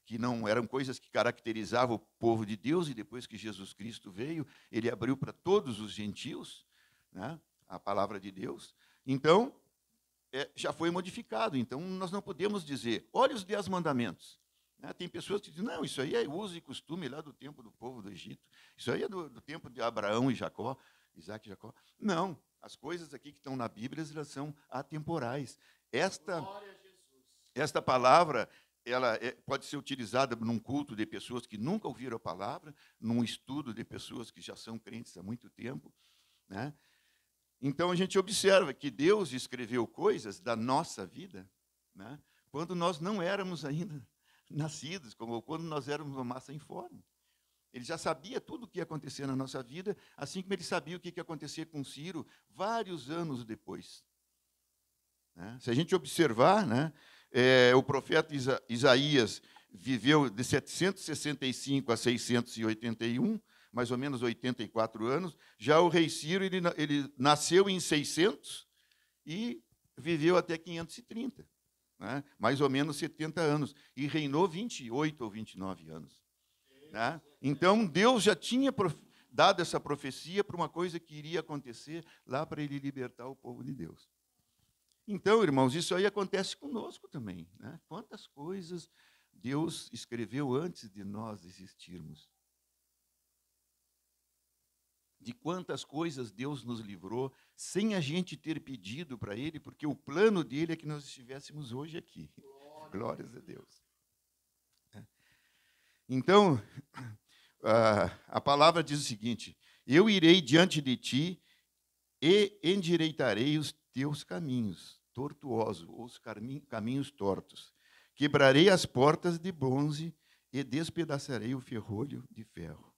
que não eram coisas que caracterizavam o povo de Deus, e depois que Jesus Cristo veio, ele abriu para todos os gentios, né, a palavra de Deus. Então, já foi modificado. Então, nós não podemos dizer, olha os 10 mandamentos. Tem pessoas que dizem, não, isso aí é uso e costume lá do tempo do povo do Egito, isso aí é do tempo de Abraão e Jacó, Isaac e Jacó. Não, as coisas aqui que estão na Bíblia, elas são atemporais. Esta palavra, ela pode ser utilizada num culto de pessoas que nunca ouviram a palavra, num estudo de pessoas que já são crentes há muito tempo, né? Então, a gente observa que Deus escreveu coisas da nossa vida, né, quando nós não éramos ainda nascidos, como quando nós éramos uma massa informe. Ele já sabia tudo o que ia acontecer na nossa vida, assim como ele sabia o que ia acontecer com Ciro vários anos depois. Né? Se a gente observar, né, o profeta Isaías viveu de 765 a 681, mais ou menos 84 anos. Já o rei Ciro, ele nasceu em 600 e viveu até 530. Né? Mais ou menos 70 anos, e reinou 28 ou 29 anos. Né? Então, Deus já tinha dado essa profecia para uma coisa que iria acontecer lá para ele libertar o povo de Deus. Então, irmãos, isso aí acontece conosco também. Né? Quantas coisas Deus escreveu antes de nós existirmos. De quantas coisas Deus nos livrou, sem a gente ter pedido para Ele, porque o plano dele é que nós estivéssemos hoje aqui. Glórias a Deus. Então, a palavra diz o seguinte, eu irei diante de ti e endireitarei os teus caminhos tortuosos, os caminhos tortos. Quebrarei as portas de bronze e despedaçarei o ferrolho de ferro.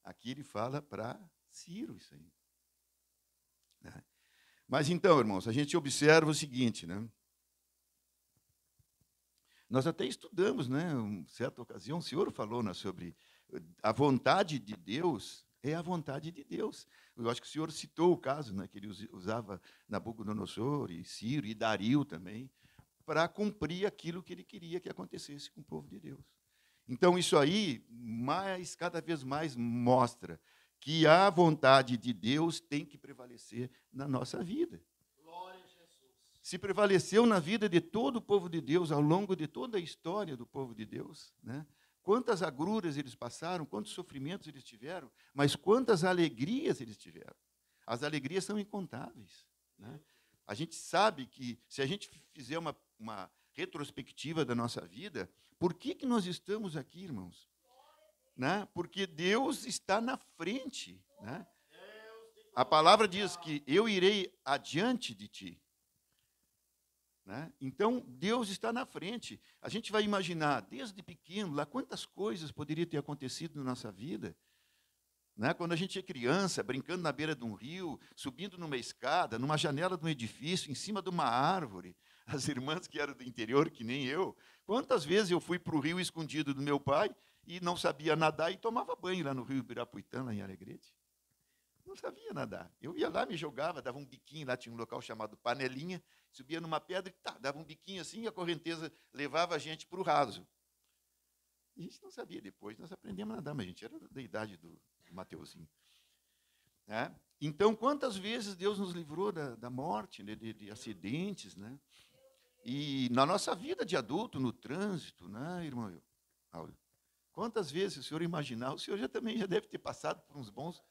Aqui ele fala para Ciro isso aí. Né? Mas então, irmãos, a gente observa o seguinte, né? Nós até estudamos, né? Em certa ocasião, o senhor falou, né, sobre a vontade de Deus, é a vontade de Deus. Eu acho que o senhor citou o caso, né, que ele usava Nabucodonosor e Ciro e Dario também, para cumprir aquilo que ele queria que acontecesse com o povo de Deus. Então, isso aí, cada vez mais mostra que a vontade de Deus tem que prevalecer na nossa vida. Glória a Jesus. Se prevaleceu na vida de todo o povo de Deus, ao longo de toda a história do povo de Deus, né? Quantas agruras eles passaram, quantos sofrimentos eles tiveram, mas quantas alegrias eles tiveram. As alegrias são incontáveis. Né? A gente sabe que, se a gente fizer uma retrospectiva da nossa vida, por que nós estamos aqui, irmãos? Né? Porque Deus está na frente. Né? A palavra diz que eu irei adiante de ti. né? Então, Deus está na frente. A gente vai imaginar, desde pequeno, lá quantas coisas poderiam ter acontecido na nossa vida, né? Quando a gente é criança, brincando na beira de um rio, subindo numa escada, numa janela de um edifício, em cima de uma árvore. As irmãs que eram do interior, que nem eu, quantas vezes eu fui para o rio escondido do meu pai e não sabia nadar e tomava banho lá no rio Ibirapuitã, lá em Alegrete. Não sabia nadar. Eu ia lá, me jogava, dava um biquinho, lá tinha um local chamado Panelinha, subia numa pedra e dava um biquinho assim, e a correnteza levava a gente para o raso. E a gente não sabia depois, nós aprendemos a nadar, mas a gente era da idade do Mateuzinho. Né? Então, quantas vezes Deus nos livrou da morte, né, de acidentes, né? E na nossa vida de adulto, no trânsito, né, irmão Áureo? Quantas vezes o senhor imaginar, o senhor também já deve ter passado por uns bons,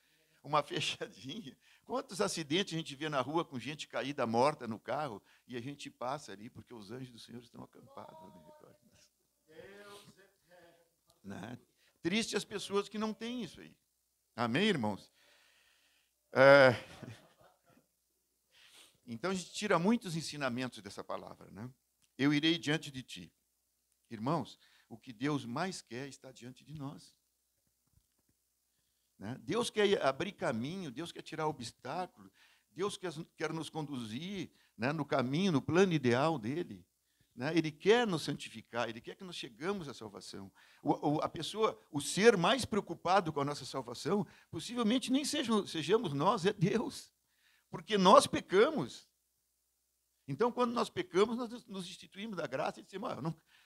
uma fechadinha. Quantos acidentes a gente vê na rua com gente caída, morta no carro, e a gente passa ali, porque os anjos do Senhor estão acampados. Né? Triste as pessoas que não têm isso aí. Amém, irmãos? Então, a gente tira muitos ensinamentos dessa palavra, né? Eu irei diante de ti. Irmãos, o que Deus mais quer está diante de nós. Né? Deus quer abrir caminho, Deus quer tirar obstáculo, Deus quer nos conduzir, né, no caminho, no plano ideal dele. Né? Ele quer nos santificar, Ele quer que nós chegamos à salvação. O ser mais preocupado com a nossa salvação, possivelmente nem sejamos nós, é Deus. Porque nós pecamos. Então, quando nós pecamos, nós nos destituímos da graça e dizemos,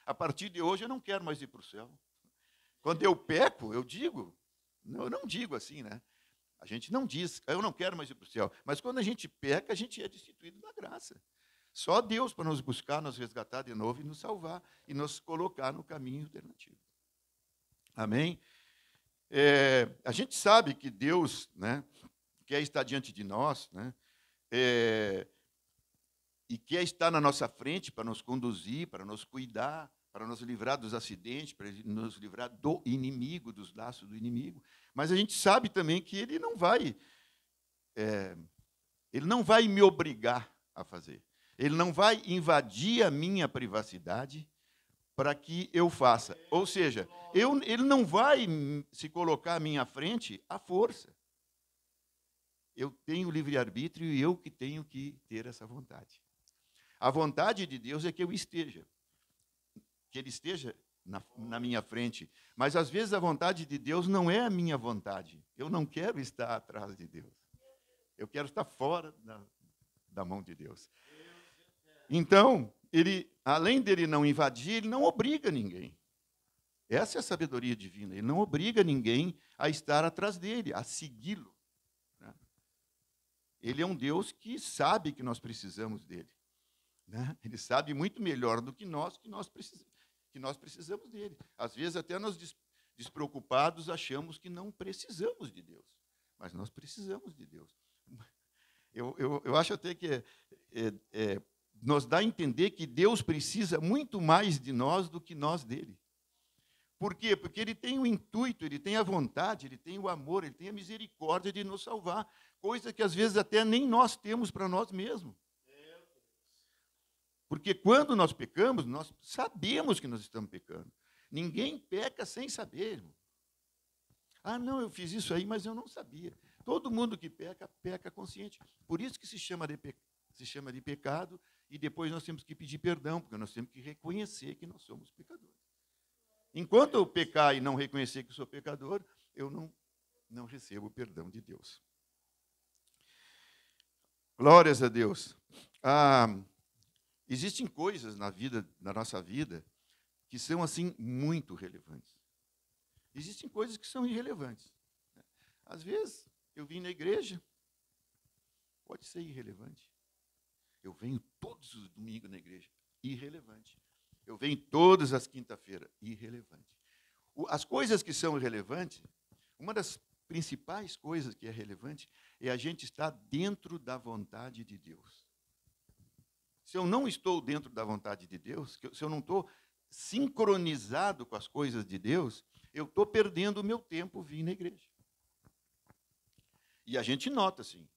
a partir de hoje eu não quero mais ir para o céu. Quando eu peco, eu digo, eu não digo assim, né? A gente não diz, eu não quero mais ir para o céu. Mas quando a gente peca, a gente é destituído da graça. Só Deus para nos buscar, nos resgatar de novo e nos salvar e nos colocar no caminho alternativo. Amém? A gente sabe que Deus, né, quer estar diante de nós, né, e quer estar na nossa frente para nos conduzir, para nos cuidar, para nos livrar dos acidentes, para nos livrar do inimigo, dos laços do inimigo. Mas a gente sabe também que Ele não vai me obrigar a fazer. Ele não vai invadir a minha privacidade para que eu faça. Ou seja, ele não vai se colocar à minha frente à força. Eu tenho livre-arbítrio e eu que tenho que ter essa vontade. A vontade de Deus é que eu esteja, que Ele esteja na minha frente. Mas, às vezes, a vontade de Deus não é a minha vontade. Eu não quero estar atrás de Deus. Eu quero estar fora da mão de Deus. Então, além dele não invadir, ele não obriga ninguém. Essa é a sabedoria divina. Ele não obriga ninguém a estar atrás dele, a segui-lo. Né? Ele é um Deus que sabe que nós precisamos dele. Né? Ele sabe muito melhor do que nós precisamos dele. Às vezes, até nós despreocupados achamos que não precisamos de Deus. Mas nós precisamos de Deus. Eu acho até que nos dá a entender que Deus precisa muito mais de nós do que nós dele. Por quê? Porque Ele tem o intuito, Ele tem a vontade, Ele tem o amor, Ele tem a misericórdia de nos salvar, coisa que às vezes até nem nós temos para nós mesmos. Porque quando nós pecamos, nós sabemos que nós estamos pecando. Ninguém peca sem saber, irmão. Não, eu fiz isso aí, mas eu não sabia. Todo mundo que peca, peca consciente. Por isso que se chama de pecado, e depois nós temos que pedir perdão, porque nós temos que reconhecer que nós somos pecadores. Enquanto eu pecar e não reconhecer que sou pecador, eu não recebo o perdão de Deus. Glórias a Deus. Existem coisas na nossa vida, que são, assim, muito relevantes. Existem coisas que são irrelevantes. Às vezes, eu vim na igreja, pode ser irrelevante. Eu venho todos os domingos na igreja, irrelevante. Eu venho todas as quinta-feiras, irrelevante. As coisas que são irrelevantes, uma das principais coisas que é relevante é a gente estar dentro da vontade de Deus. Se eu não estou dentro da vontade de Deus, se eu não estou sincronizado com as coisas de Deus, eu estou perdendo o meu tempo vir na igreja. E a gente nota, assim,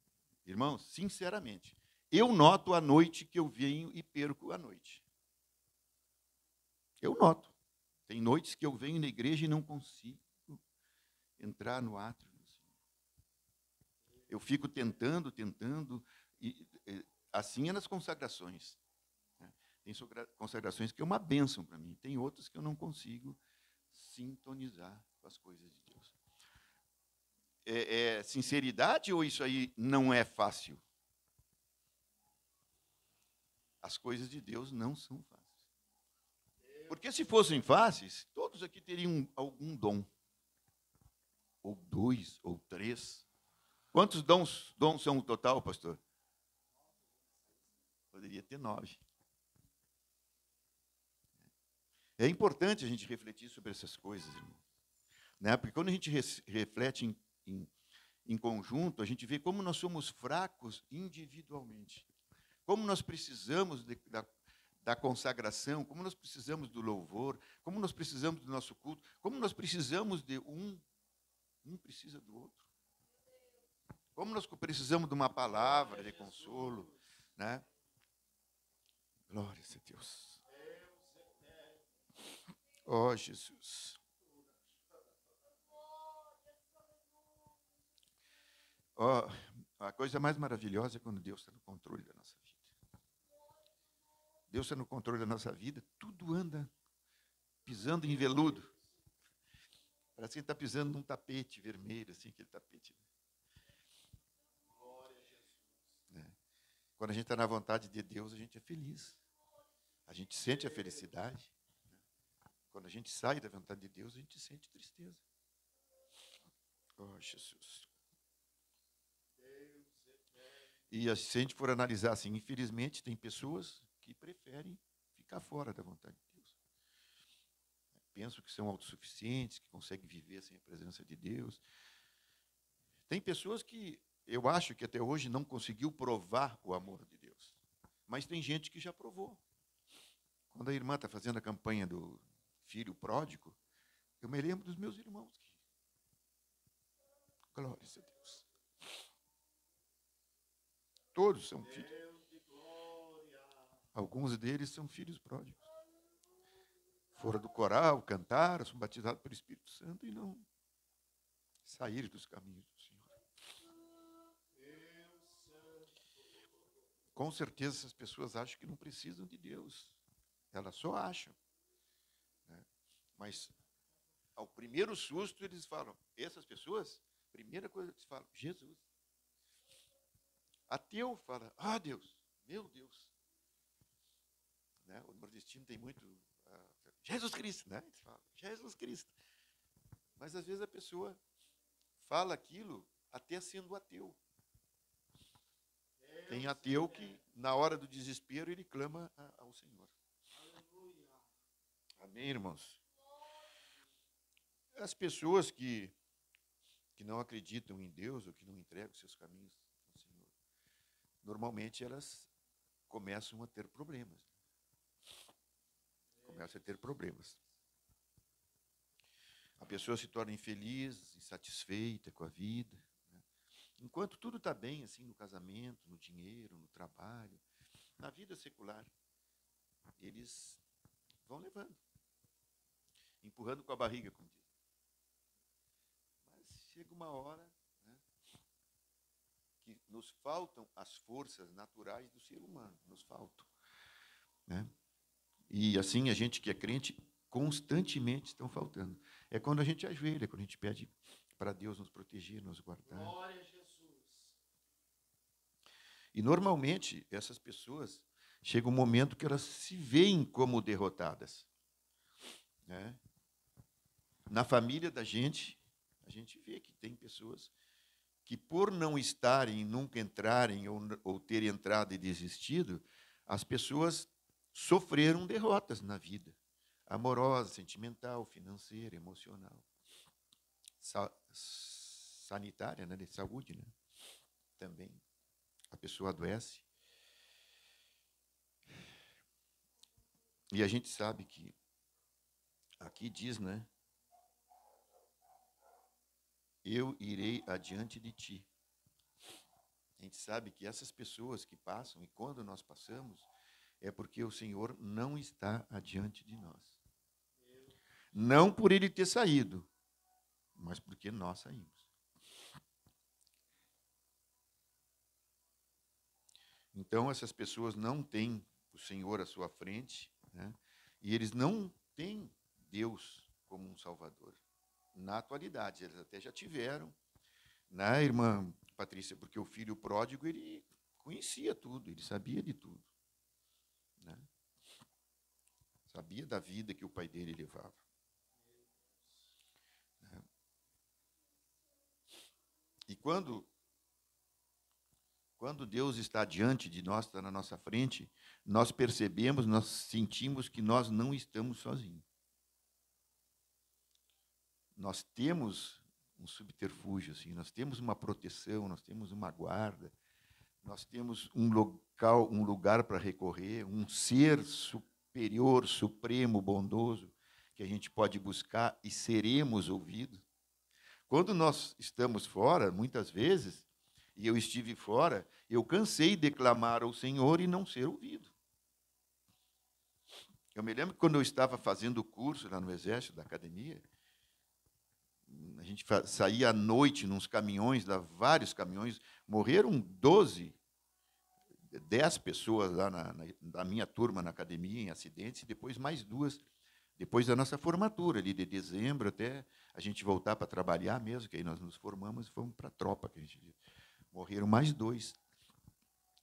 irmãos, sinceramente, Eu noto à noite que eu venho e perco a noite. Eu noto. Tem noites que eu venho na igreja e não consigo entrar no átrio. Eu fico tentando, e assim é nas consagrações. Tem consagrações que é uma bênção para mim, tem outras que eu não consigo sintonizar com as coisas de Deus. É sinceridade ou isso aí não é fácil? As coisas de Deus não são fáceis. Porque se fossem fáceis, todos aqui teriam algum dom. Ou 2, ou 3. Quantos dons são o total, pastor? Poderia ter 9. É importante a gente refletir sobre essas coisas, irmão. Né? Porque quando a gente reflete em conjunto, a gente vê como nós somos fracos individualmente. Como nós precisamos da consagração, como nós precisamos do louvor, como nós precisamos do nosso culto, como nós precisamos de um precisa do outro. Como nós precisamos de uma palavra de consolo, né? Glória a Deus. Oh, Jesus. Oh, a coisa mais maravilhosa é quando Deus está no controle da nossa vida. Deus está no controle da nossa vida, tudo anda pisando em veludo. Parece que ele está pisando num tapete vermelho, assim, aquele tapete. Quando a gente está na vontade de Deus, a gente é feliz. A gente sente a felicidade. Quando a gente sai da vontade de Deus, a gente sente tristeza. Oh, Jesus. E se a gente for analisar assim, infelizmente, tem pessoas que preferem ficar fora da vontade de Deus. Pensam que são autossuficientes, que conseguem viver sem a presença de Deus. Tem pessoas que eu acho que até hoje não conseguiu provar o amor de Deus. Mas tem gente que já provou. Quando a irmã está fazendo a campanha do filho pródigo, eu me lembro dos meus irmãos. Glória a Deus. Todos são filhos. Alguns deles são filhos pródigos. Foram do coral, cantaram, são batizados pelo Espírito Santo e não saíram dos caminhos do Senhor. Com certeza essas pessoas acham que não precisam de Deus. Elas só acham. Né? Mas, ao primeiro susto, eles falam, essas pessoas, primeira coisa que eles falam, Jesus. Ateu fala, Deus, meu Deus. Né? O nordestino tem muito, Jesus Cristo, né? Eles falam, Jesus Cristo. Mas, às vezes, a pessoa fala aquilo até sendo ateu. Tem ateu que, na hora do desespero, ele clama ao Senhor. Amém, irmãos? As pessoas que não acreditam em Deus ou que não entregam seus caminhos ao Senhor, normalmente elas começam a ter problemas. Começam a ter problemas. A pessoa se torna infeliz, insatisfeita com a vida. Enquanto tudo está bem, assim, no casamento, no dinheiro, no trabalho, na vida secular, eles vão levando, empurrando com a barriga, como diz. Mas chega uma hora, né, que nos faltam as forças naturais do ser humano, nos faltam. Né? E assim, a gente que é crente, constantemente estão faltando. É quando a gente ajoelha, quando a gente pede para Deus nos proteger, nos guardar. Glória a Jesus. E, normalmente, essas pessoas, chega um momento que elas se veem como derrotadas. Né? Na família da gente, a gente vê que tem pessoas que, por não estarem, nunca entrarem, ou terem entrado e desistido, as pessoas sofreram derrotas na vida. Amorosa, sentimental, financeira, emocional. Sanitária, né, de saúde, né? Também. A pessoa adoece. E a gente sabe que aqui diz, né? Eu irei adiante de ti. A gente sabe que essas pessoas que passam, e quando nós passamos, é porque o Senhor não está adiante de nós. Não por Ele ter saído, mas porque nós saímos. Então, essas pessoas não têm o Senhor à sua frente, né? E eles não têm Deus como um Salvador. Na atualidade, eles até já tiveram, né, irmã Patrícia? Porque o filho pródigo, ele conhecia tudo, ele sabia de tudo, né? Sabia da vida que o pai dele levava. Né? E quando Deus está diante de nós, está na nossa frente, nós percebemos, nós sentimos que nós não estamos sozinhos. Nós temos um subterfúgio, assim, nós temos uma proteção, nós temos uma guarda, nós temos um lugar para recorrer, um ser superior, supremo, bondoso, que a gente pode buscar e seremos ouvidos. Quando nós estamos fora, muitas vezes, e eu estive fora, eu cansei de clamar ao Senhor e não ser ouvido. Eu me lembro que quando eu estava fazendo o curso lá no Exército, da academia, a gente saía à noite nos caminhões, lá, vários caminhões, morreram 10 pessoas lá na minha turma na academia, em acidentes, e depois mais 2, depois da nossa formatura, ali de dezembro, até a gente voltar para trabalhar mesmo, que aí nós nos formamos e fomos para a tropa, que a gente morreram mais 2.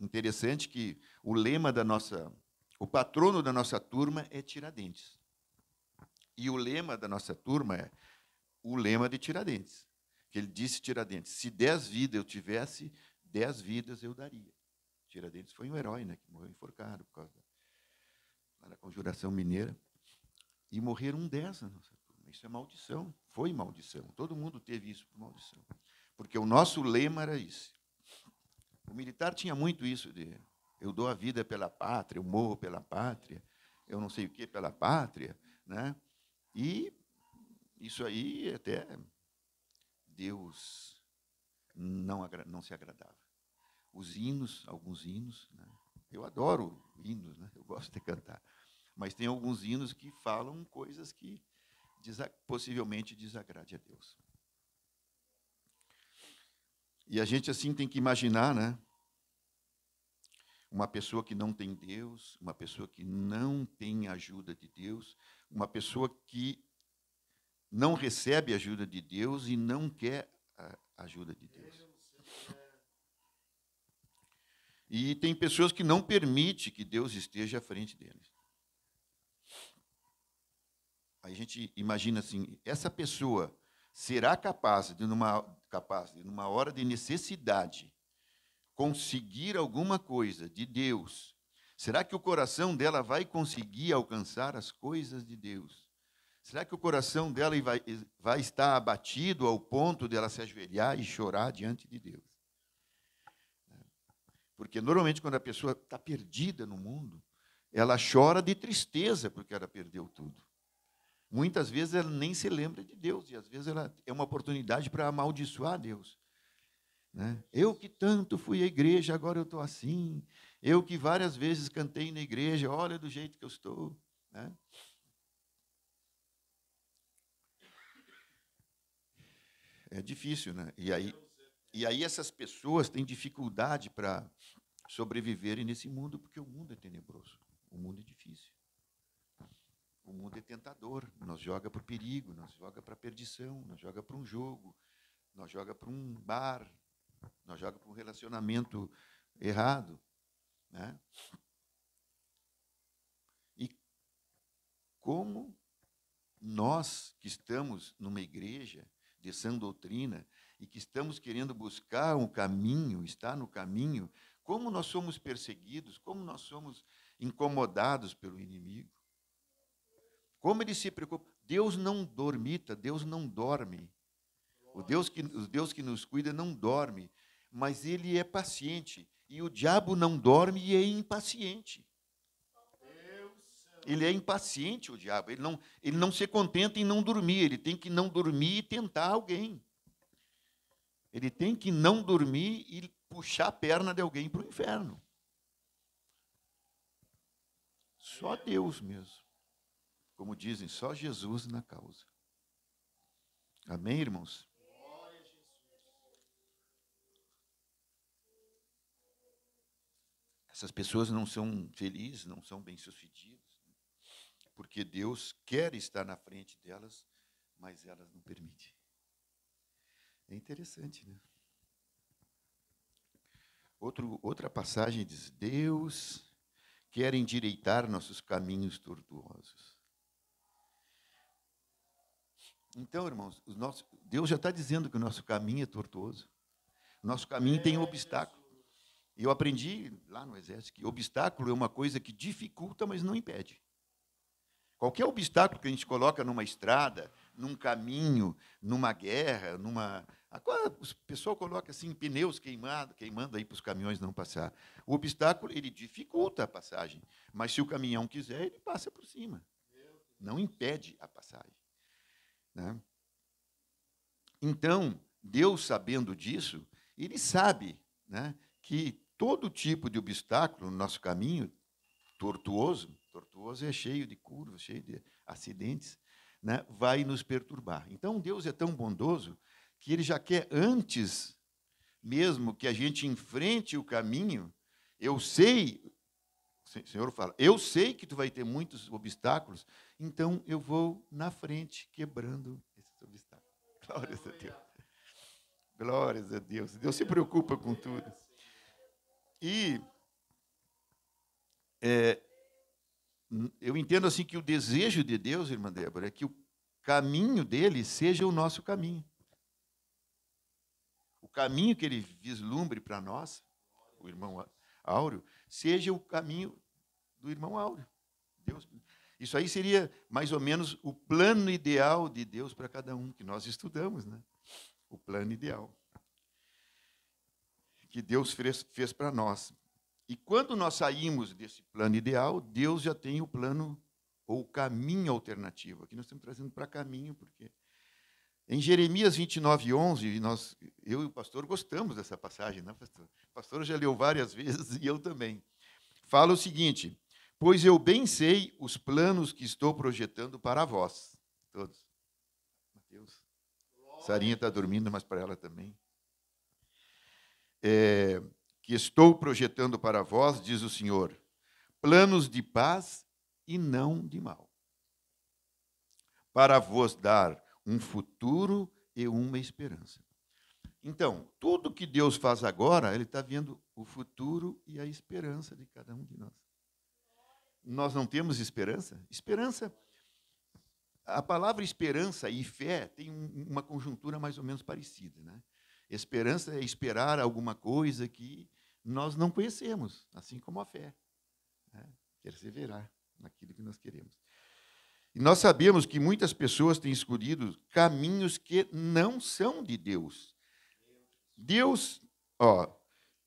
Interessante que o patrono da nossa turma é Tiradentes. E o lema da nossa turma é o lema de Tiradentes. Que ele disse, Tiradentes, se 10 vidas eu tivesse, 10 vidas eu daria. Tiradentes foi um herói, né, que morreu enforcado por causa da Conjuração Mineira. E morreram 10 na nossa turma. Isso é maldição. Foi maldição. Todo mundo teve isso por maldição. Porque o nosso lema era isso. O militar tinha muito isso de eu dou a vida pela pátria, eu morro pela pátria, eu não sei o que pela pátria, né? E isso aí até Deus não se agradava. Os hinos, alguns hinos, né? Eu adoro hinos, né? Eu gosto de cantar, mas tem alguns hinos que falam coisas que possivelmente desagrade a Deus. E a gente, assim, tem que imaginar, né? Uma pessoa que não tem Deus, uma pessoa que não tem ajuda de Deus, uma pessoa que não recebe a ajuda de Deus e não quer a ajuda de Deus. E tem pessoas que não permitem que Deus esteja à frente deles. Aí a gente imagina assim, essa pessoa será capaz de, numa hora de necessidade, conseguir alguma coisa de Deus? Será que o coração dela vai conseguir alcançar as coisas de Deus? Será que o coração dela vai estar abatido ao ponto de ela se ajoelhar e chorar diante de Deus? Porque, normalmente, quando a pessoa está perdida no mundo, ela chora de tristeza porque ela perdeu tudo. Muitas vezes ela nem se lembra de Deus, e às vezes ela é uma oportunidade para amaldiçoar Deus. Né? Eu que tanto fui à igreja, agora eu estou assim. Eu que várias vezes cantei na igreja, olha do jeito que eu estou. Né? É difícil, né? E aí essas pessoas têm dificuldade para sobreviverem nesse mundo, porque o mundo é tenebroso, o mundo é difícil. O mundo é tentador, nos joga para o perigo, nos joga para a perdição, nos joga para um jogo, nos joga para um bar, nos joga para um relacionamento errado. Né? E como nós que estamos numa igreja de sã doutrina e que estamos querendo buscar um caminho, estar no caminho, como nós somos perseguidos, como nós somos incomodados pelo inimigo. Como ele se preocupa. Deus não dormita, Deus não dorme. O Deus que nos cuida não dorme, mas ele é paciente. E o diabo não dorme e é impaciente. Ele é impaciente, o diabo. Ele não se contenta em não dormir, ele tem que não dormir e tentar alguém. Ele tem que não dormir e puxar a perna de alguém para o inferno. Só Deus mesmo. Como dizem, só Jesus na causa. Amém, irmãos? Essas pessoas não são felizes, não são bem-sucedidas, porque Deus quer estar na frente delas, mas elas não permitem. É interessante, né? Outra passagem diz: Deus quer endireitar nossos caminhos tortuosos. Então, irmãos, Deus já está dizendo que o nosso caminho é tortuoso. O nosso caminho tem obstáculo. E eu aprendi lá no exército que obstáculo é uma coisa que dificulta, mas não impede. Qualquer obstáculo que a gente coloca numa estrada, num caminho, numa guerra, Agora o pessoal coloca assim pneus queimando aí para os caminhões não passar. O obstáculo, ele dificulta a passagem, mas se o caminhão quiser, ele passa por cima. Não impede a passagem. Né? Então, Deus, sabendo disso, ele sabe, né, que todo tipo de obstáculo no nosso caminho, tortuoso é cheio de curvas, cheio de acidentes, né, vai nos perturbar. Então, Deus é tão bondoso que Ele já quer, antes mesmo que a gente enfrente o caminho, o Senhor fala, eu sei que tu vai ter muitos obstáculos, então eu vou na frente, quebrando esses obstáculos. Glórias a Deus. Glórias a Deus. Deus se preocupa com tudo. E eu entendo assim que o desejo de Deus, irmã Débora, é que o caminho dele seja o nosso caminho. O caminho que ele vislumbre para nós, o irmão Áureo, seja o caminho do irmão Áureo. Deus, isso aí seria mais ou menos o plano ideal de Deus para cada um, que nós estudamos, né? O plano ideal que Deus fez para nós. E quando nós saímos desse plano ideal, Deus já tem o plano ou o caminho alternativo. Aqui nós estamos trazendo para caminho, porque em Jeremias 29:11, eu e o pastor gostamos dessa passagem, né, pastor? O pastor já leu várias vezes e eu também. Fala o seguinte: pois eu bem sei os planos que estou projetando para vós. Todos. Mateus. Sarinha está dormindo, mas para ela também. Que estou projetando para vós, diz o Senhor, planos de paz e não de mal, para vos dar um futuro e uma esperança. Então, tudo que Deus faz agora, Ele está vendo o futuro e a esperança de cada um de nós. Nós não temos esperança? Esperança, a palavra esperança e fé tem uma conjuntura mais ou menos parecida, né? Esperança é esperar alguma coisa que nós não conhecemos, assim como a fé, né? Perseverar naquilo que nós queremos. E nós sabemos que muitas pessoas têm escolhido caminhos que não são de Deus. Deus,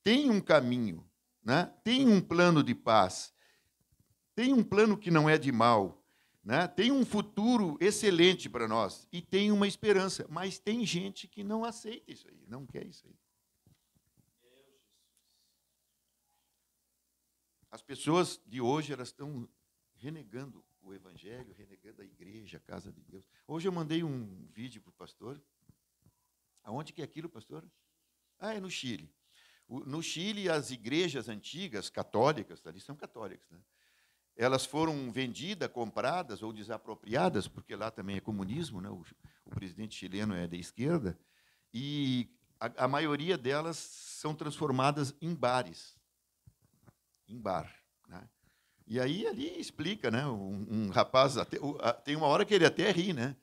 tem um caminho, né? Tem um plano de paz, tem um plano que não é de mal, né? Tem um futuro excelente para nós e tem uma esperança, mas tem gente que não aceita isso aí, não quer isso aí. As pessoas de hoje, elas estão renegando o Evangelho, renegando a igreja, a casa de Deus. Hoje eu mandei um vídeo para o pastor. Aonde que é aquilo, pastor? É no Chile. No Chile, as igrejas antigas, católicas, ali são católicas, né? Elas foram vendidas, compradas ou desapropriadas, porque lá também é comunismo, né? O presidente chileno é da esquerda, e a maioria delas são transformadas em bares. Em bar, né? E aí ali explica, né? Um rapaz, tem uma hora que ele até ri, né?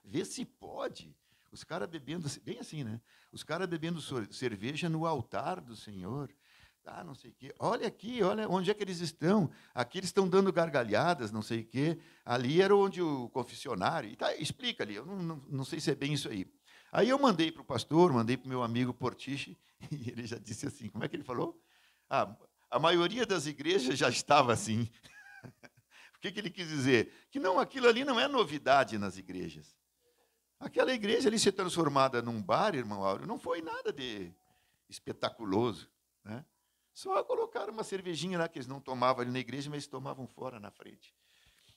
Vê se pode. Os caras bebendo, bem assim, né? Os caras bebendo cerveja no altar do Senhor. Não sei o quê. Olha aqui, olha onde é que eles estão. Aqui eles estão dando gargalhadas, não sei o quê. Ali era onde o confessionário. E explica ali, eu não sei se é bem isso aí. Aí eu mandei para o pastor, mandei para o meu amigo Portiche, e ele já disse assim, como é que ele falou? A maioria das igrejas já estava assim. O que ele quis dizer? Que não, aquilo ali não é novidade nas igrejas. Aquela igreja ali ser transformada num bar, irmão Áureo, não foi nada de espetaculoso, né? Só colocaram uma cervejinha lá que eles não tomavam ali na igreja, mas tomavam fora na frente.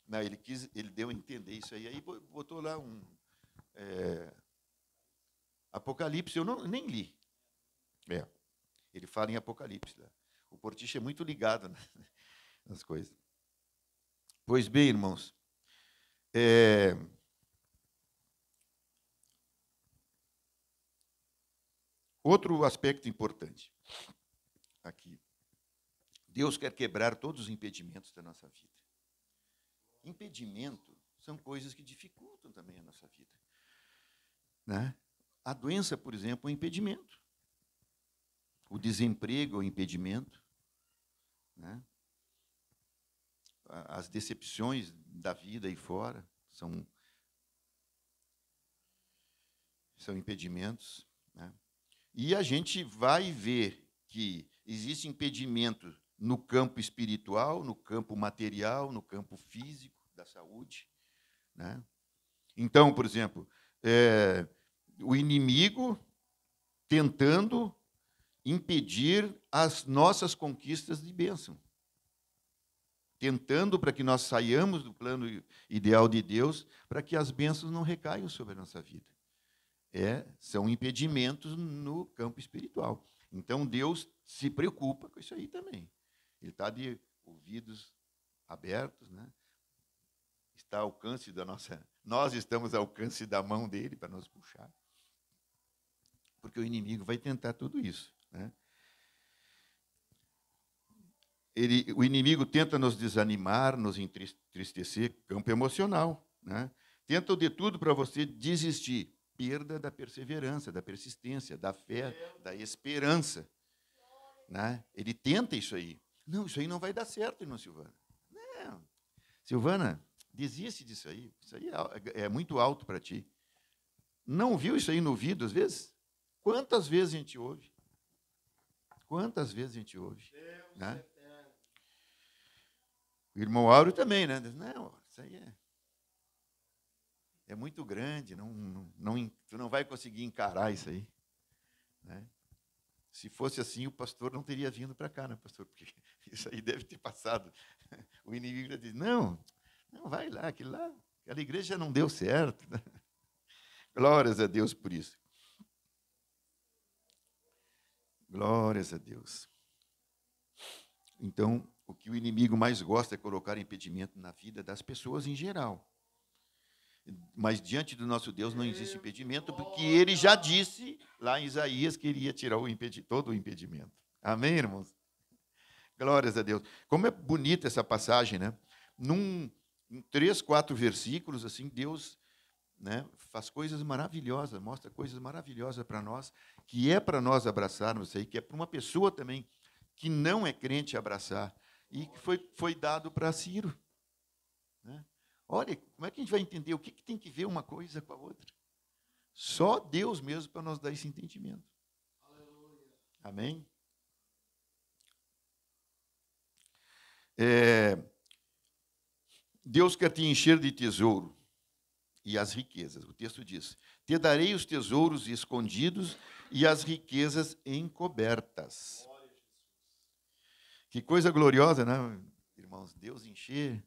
Não, ele deu a entender isso aí botou lá um Apocalipse, eu nem li. Ele fala em Apocalipse lá. O Portiche é muito ligado nas coisas. Pois bem, irmãos, outro aspecto importante aqui. Deus quer quebrar todos os impedimentos da nossa vida. Impedimento são coisas que dificultam também a nossa vida, né? A doença, por exemplo, é um impedimento. O desemprego é um impedimento, né? As decepções da vida aí fora são impedimentos, né? E a gente vai ver que existe impedimento no campo espiritual, no campo material, no campo físico da saúde, né? Então, por exemplo, o inimigo tentando impedir as nossas conquistas de bênção, tentando para que nós saiamos do plano ideal de Deus, para que as bênçãos não recaiam sobre a nossa vida. São impedimentos no campo espiritual. Então, Deus se preocupa com isso aí também. Ele está de ouvidos abertos, né? Está ao alcance da nossa... Nós estamos ao alcance da mão dele para nos puxar. Porque o inimigo vai tentar tudo isso, né? O inimigo tenta nos desanimar, nos entristecer, campo emocional, né? Tenta de tudo para você desistir. Perda da perseverança, da persistência, da fé, da esperança, né? Ele tenta isso aí. Não, isso aí não vai dar certo, irmã Silvana. Não. Silvana, desiste disso aí. Isso aí é muito alto para ti. Não viu isso aí no ouvido, às vezes? Quantas vezes a gente ouve? Quantas vezes a gente ouve? Né? O irmão Áureo também, né? Não, isso aí é muito grande, tu não vai conseguir encarar isso aí, né? Se fosse assim, o pastor não teria vindo para cá, né, pastor? Porque isso aí deve ter passado. O inimigo diz, não vai lá, aquela igreja já não deu certo. Glórias a Deus por isso. Glórias a Deus. Então, o que o inimigo mais gosta é colocar impedimento na vida das pessoas em geral. Mas diante do nosso Deus não existe impedimento, porque ele já disse lá em Isaías que ele ia tirar todo o impedimento. Amém, irmãos? Glórias a Deus. Como é bonita essa passagem, né? Em 3, 4 versículos, assim, Deus, né, faz coisas maravilhosas, mostra coisas maravilhosas para nós, que é para nós abraçarmos isso aí, que é para uma pessoa também que não é crente abraçar, e que foi dado para Ciro, né? Olha, como é que a gente vai entender o que tem que ver uma coisa com a outra? Só Deus mesmo para nos dar esse entendimento. Aleluia. Amém? Deus quer te encher de tesouro e as riquezas. O texto diz, te darei os tesouros escondidos e as riquezas encobertas. Que coisa gloriosa, né, irmãos? Deus encher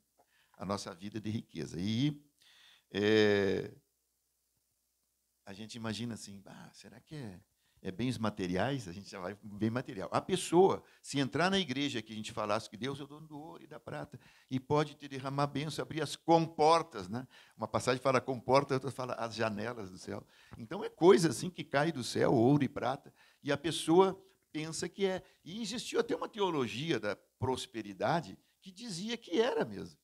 a nossa vida de riqueza. E a gente imagina assim, será que é bens materiais? A gente já vai bem material. A pessoa, se entrar na igreja que a gente falasse que Deus é o dono do ouro e da prata, e pode te derramar bênção, abrir as comportas, né? Uma passagem fala comporta, outra fala as janelas do céu. Então, é coisa assim que cai do céu, ouro e prata, e a pessoa pensa que é. E existiu até uma teologia da prosperidade que dizia que era mesmo.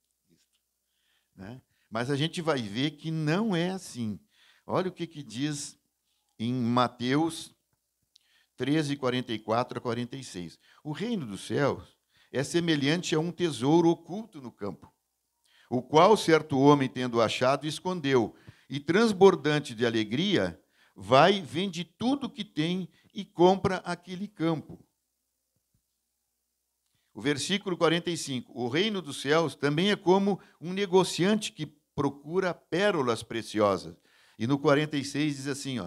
Né? Mas a gente vai ver que não é assim. Olha o que diz em Mateus 13, 44 a 46. O reino dos céus é semelhante a um tesouro oculto no campo, o qual certo homem, tendo achado, escondeu, e transbordante de alegria, vai, vende tudo o que tem e compra aquele campo. O versículo 45, o reino dos céus também é como um negociante que procura pérolas preciosas. E no 46 diz assim,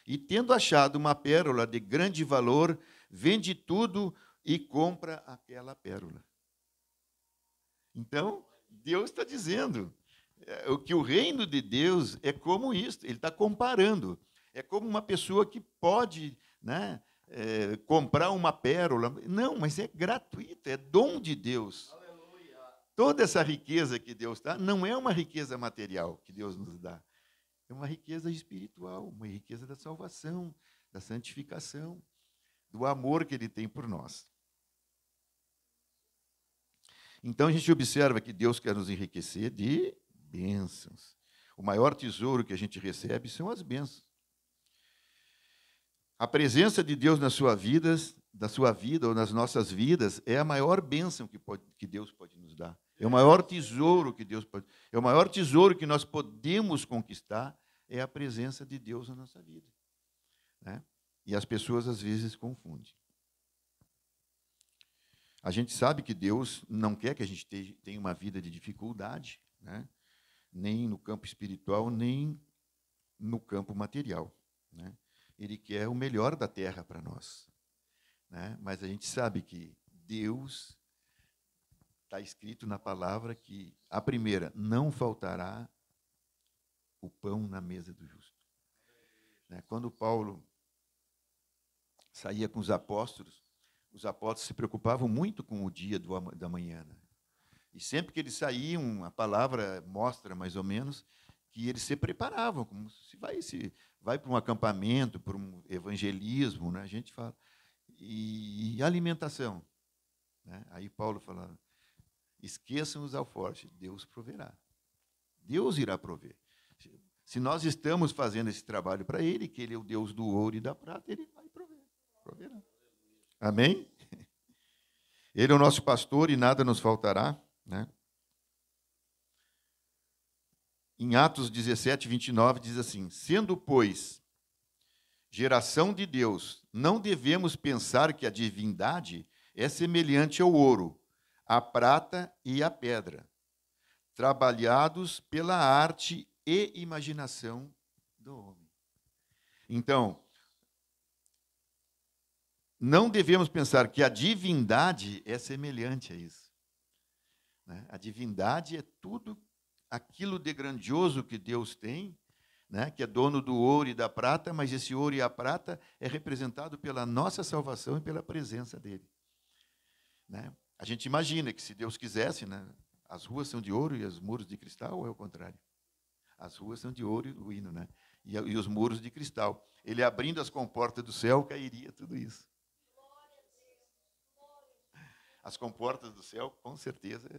E tendo achado uma pérola de grande valor, vende tudo e compra aquela pérola. Então, Deus está dizendo que o reino de Deus é como isso, ele está comparando. É como uma pessoa que pode, né, comprar uma pérola. Não, mas é gratuito, é dom de Deus. Aleluia. Toda essa riqueza que Deus dá não é uma riqueza material que Deus nos dá. É uma riqueza espiritual, uma riqueza da salvação, da santificação, do amor que Ele tem por nós. Então, a gente observa que Deus quer nos enriquecer de bênçãos. O maior tesouro que a gente recebe são as bênçãos. A presença de Deus na sua vida ou nas nossas vidas é a maior bênção que Deus pode nos dar. É o maior tesouro que Deus pode. É o maior tesouro que nós podemos conquistar, é a presença de Deus na nossa vida, né? E as pessoas às vezes confundem. A gente sabe que Deus não quer que a gente tenha uma vida de dificuldade, né? Nem no campo espiritual, nem no campo material, né? Ele quer o melhor da terra para nós, né? Mas a gente sabe que Deus, está escrito na palavra que, a primeira, não faltará o pão na mesa do justo. Né? Quando Paulo saía com os apóstolos se preocupavam muito com o dia da manhã, né? E sempre que eles saíam, a palavra mostra mais ou menos que eles se preparavam, como se vai para um acampamento, para um evangelismo, né? A gente fala. E alimentação, né? Aí Paulo fala: esqueçam os alforjes, Deus proverá. Deus irá prover. Se nós estamos fazendo esse trabalho para Ele, que Ele é o Deus do ouro e da prata, Ele vai proverá. Amém? Ele é o nosso pastor e nada nos faltará, né? Em Atos 17, 29, diz assim: sendo, pois, geração de Deus, não devemos pensar que a divindade é semelhante ao ouro, à prata e à pedra, trabalhados pela arte e imaginação do homem. Então, não devemos pensar que a divindade é semelhante a isso, né? A divindade é tudo aquilo de grandioso que Deus tem, né? Que é dono do ouro e da prata, mas esse ouro e a prata é representado pela nossa salvação e pela presença dele, né? A gente imagina que se Deus quisesse, né, as ruas são de ouro e os muros de cristal, ou é o contrário? As ruas são de ouro e ruíno, né? E os muros de cristal. Ele abrindo as comportas do céu, cairia tudo isso. As comportas do céu, com certeza,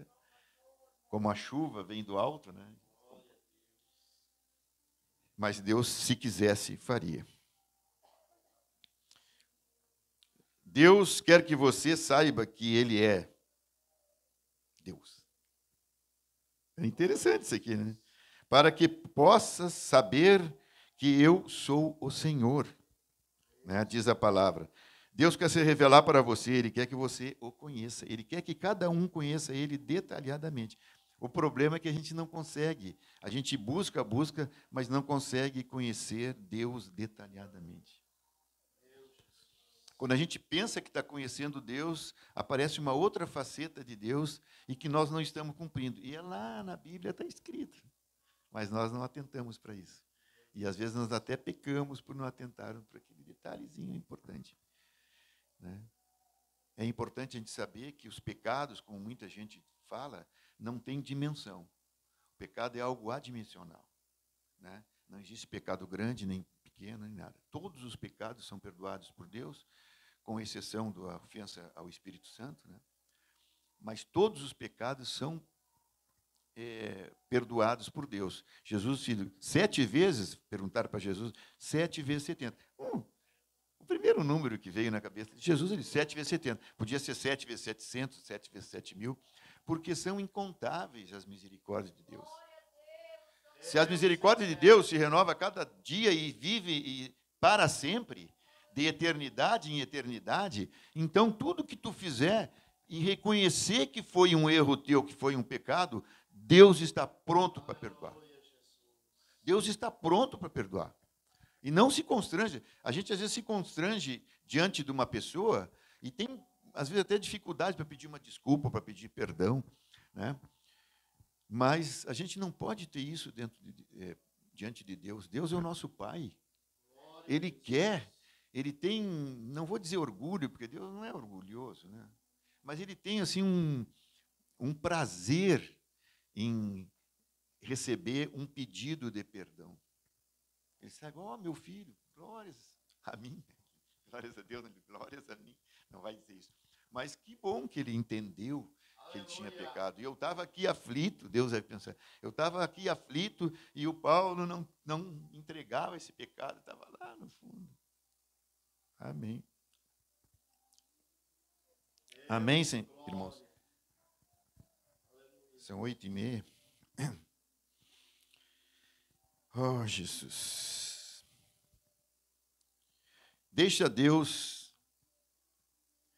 como a chuva vem do alto, né? Mas Deus, se quisesse, faria. Deus quer que você saiba que Ele é Deus. É interessante isso aqui, né? Para que possas saber que eu sou o Senhor, né? Diz a palavra. Deus quer se revelar para você, Ele quer que você o conheça. Ele quer que cada um conheça Ele detalhadamente. O problema é que a gente não consegue. A gente busca, mas não consegue conhecer Deus detalhadamente. Quando a gente pensa que está conhecendo Deus, aparece uma outra faceta de Deus e que nós não estamos cumprindo. E é lá na Bíblia está escrito. Mas nós não atentamos para isso. E às vezes nós até pecamos por não atentarmos para aquele detalhezinho importante, né? É importante a gente saber que os pecados, como muita gente fala, não têm dimensão. O pecado é algo adimensional, né? Não existe pecado grande, nem pequeno, nem nada. Todos os pecados são perdoados por Deus, com exceção da ofensa ao Espírito Santo, né? Mas todos os pecados são perdoados por Deus. Jesus, 7 vezes, perguntaram para Jesus, 7 vezes 70. O primeiro número que veio na cabeça de Jesus, ele 7 vezes 70. Podia ser 7 vezes 700, 7 vezes 7.000, porque são incontáveis as misericórdias de Deus. Se as misericórdias de Deus se renovam a cada dia e vive para sempre, de eternidade em eternidade, então tudo que tu fizer e reconhecer que foi um erro teu, que foi um pecado, Deus está pronto para perdoar. Deus está pronto para perdoar. E não se constrange. A gente, às vezes, se constrange diante de uma pessoa e tem, às vezes, até dificuldade para pedir uma desculpa, para pedir perdão, né? Mas a gente não pode ter isso diante de Deus. Deus é o nosso Pai. Ele quer, ele tem, não vou dizer orgulho, porque Deus não é orgulhoso, né? Mas ele tem assim um prazer em receber um pedido de perdão. Ele sabe, meu filho, glórias a mim, glórias a Deus, glórias a mim, não vai dizer isso. Mas que bom que ele entendeu que ele tinha pecado. E eu estava aqui aflito, Deus vai pensar, eu estava aqui aflito e o Paulo não entregava esse pecado, estava lá no fundo. Amém. Amém, irmãos? São 8h30. Oh, Jesus. Deixa Deus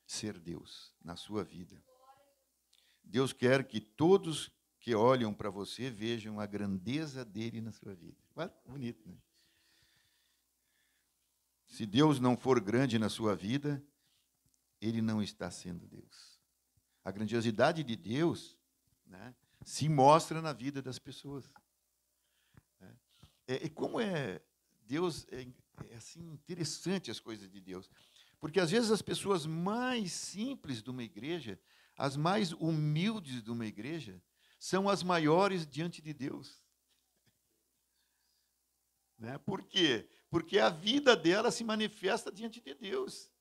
ser Deus na sua vida. Deus quer que todos que olham para você vejam a grandeza dele na sua vida. Bonito, né? Se Deus não for grande na sua vida, ele não está sendo Deus. A grandiosidade de Deus, né, se mostra na vida das pessoas. Como Deus, é assim, interessante as coisas de Deus. Porque, às vezes, as pessoas mais simples de uma igreja, as mais humildes de uma igreja, são as maiores diante de Deus. Né? Por quê? Porque a vida dela se manifesta diante de Deus.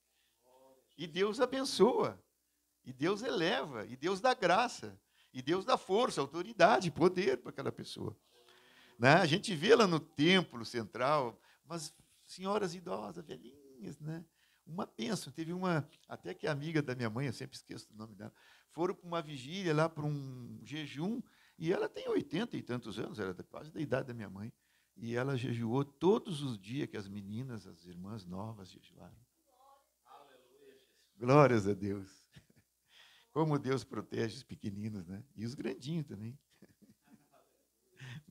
E Deus abençoa. E Deus eleva. E Deus dá graça. E Deus dá força, autoridade, poder para aquela pessoa. Né? A gente vê lá no templo central umas senhoras idosas, velhinhas, né? Uma bênção. Teve uma, até que é amiga da minha mãe, eu sempre esqueço do nome dela, foram para uma vigília, lá para um jejum, e ela tem 80 e tantos anos, era quase da idade da minha mãe, e ela jejuou todos os dias que as meninas, as irmãs novas jejuaram. Glórias a Deus. Como Deus protege os pequeninos, né? E os grandinhos também.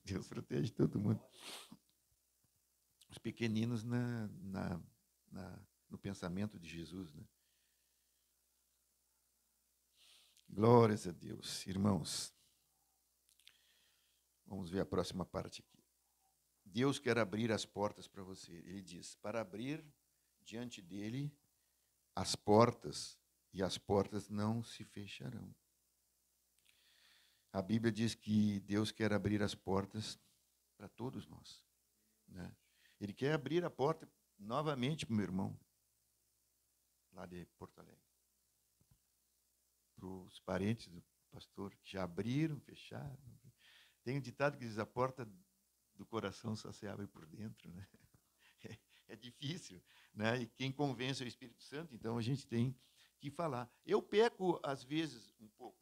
Deus protege todo mundo. Os pequeninos no pensamento de Jesus, né? Glórias a Deus. Irmãos, vamos ver a próxima parte aqui. Deus quer abrir as portas para você. Ele diz, para abrir diante dele as portas, e as portas não se fecharão. A Bíblia diz que Deus quer abrir as portas para todos nós, né? Ele quer abrir a porta novamente para o meu irmão, lá de Porto Alegre. Para os parentes do pastor que já abriram, fecharam. Tem um ditado que diz, a porta do coração só se abre por dentro, né? É difícil, né? E quem convence é o Espírito Santo, então a gente tem que falar. Eu peco, às vezes, um pouco,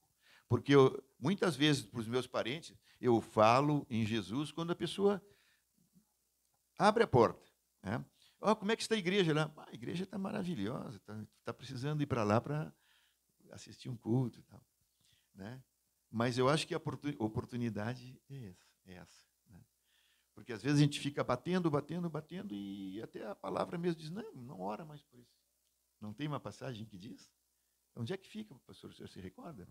porque muitas vezes, para os meus parentes, eu falo em Jesus quando a pessoa abre a porta, né? Como é que está a igreja lá? A igreja está maravilhosa, está precisando ir para lá para assistir um culto e tal, né? Mas eu acho que a oportunidade é essa, né? Porque às vezes a gente fica batendo, e até a palavra mesmo diz, não ora mais por isso. Não tem uma passagem que diz? Onde é que fica, pastor? O senhor se recorda?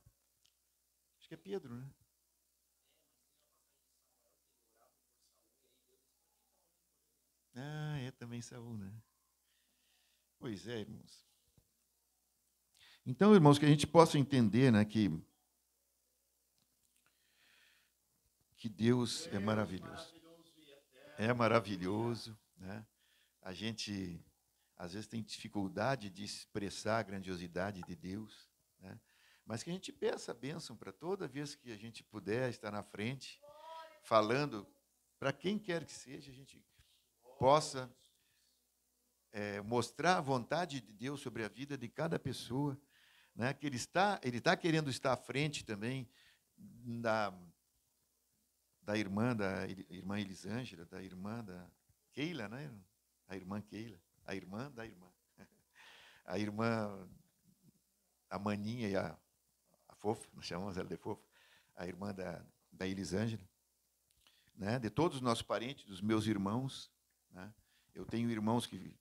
Acho que é Pedro, né? É também Saul, né? Pois é, irmãos. Então, irmãos, que a gente possa entender, né, que Deus é maravilhoso. É maravilhoso, né? A gente, às vezes, tem dificuldade de expressar a grandiosidade de Deus, né? Mas que a gente peça a bênção para toda vez que a gente puder estar na frente, falando, para quem quer que seja, a gente possa mostrar a vontade de Deus sobre a vida de cada pessoa, né? Que Ele está querendo estar à frente também da irmã Elisângela, da irmã da Keila, né? A irmã Keila, a irmã da irmã. A irmã, a Maninha e a Fofa, nós chamamos ela de Fofa, a irmã da Elisângela, né? De todos os nossos parentes, dos meus irmãos, né? Eu tenho irmãos que,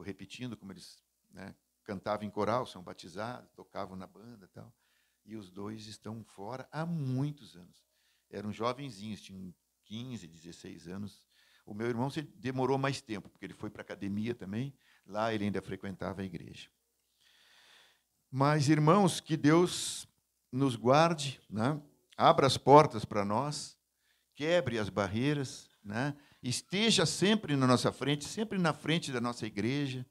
repetindo, como eles, né, cantavam em coral, são batizados, tocavam na banda e tal. E os dois estão fora há muitos anos. Eram jovenzinhos, tinham 15, 16 anos. O meu irmão demorou mais tempo, porque ele foi para a academia também. Lá ele ainda frequentava a igreja. Mas, irmãos, que Deus nos guarde, né? Abra as portas para nós, quebre as barreiras, né? Esteja sempre na nossa frente, sempre na frente da nossa igreja,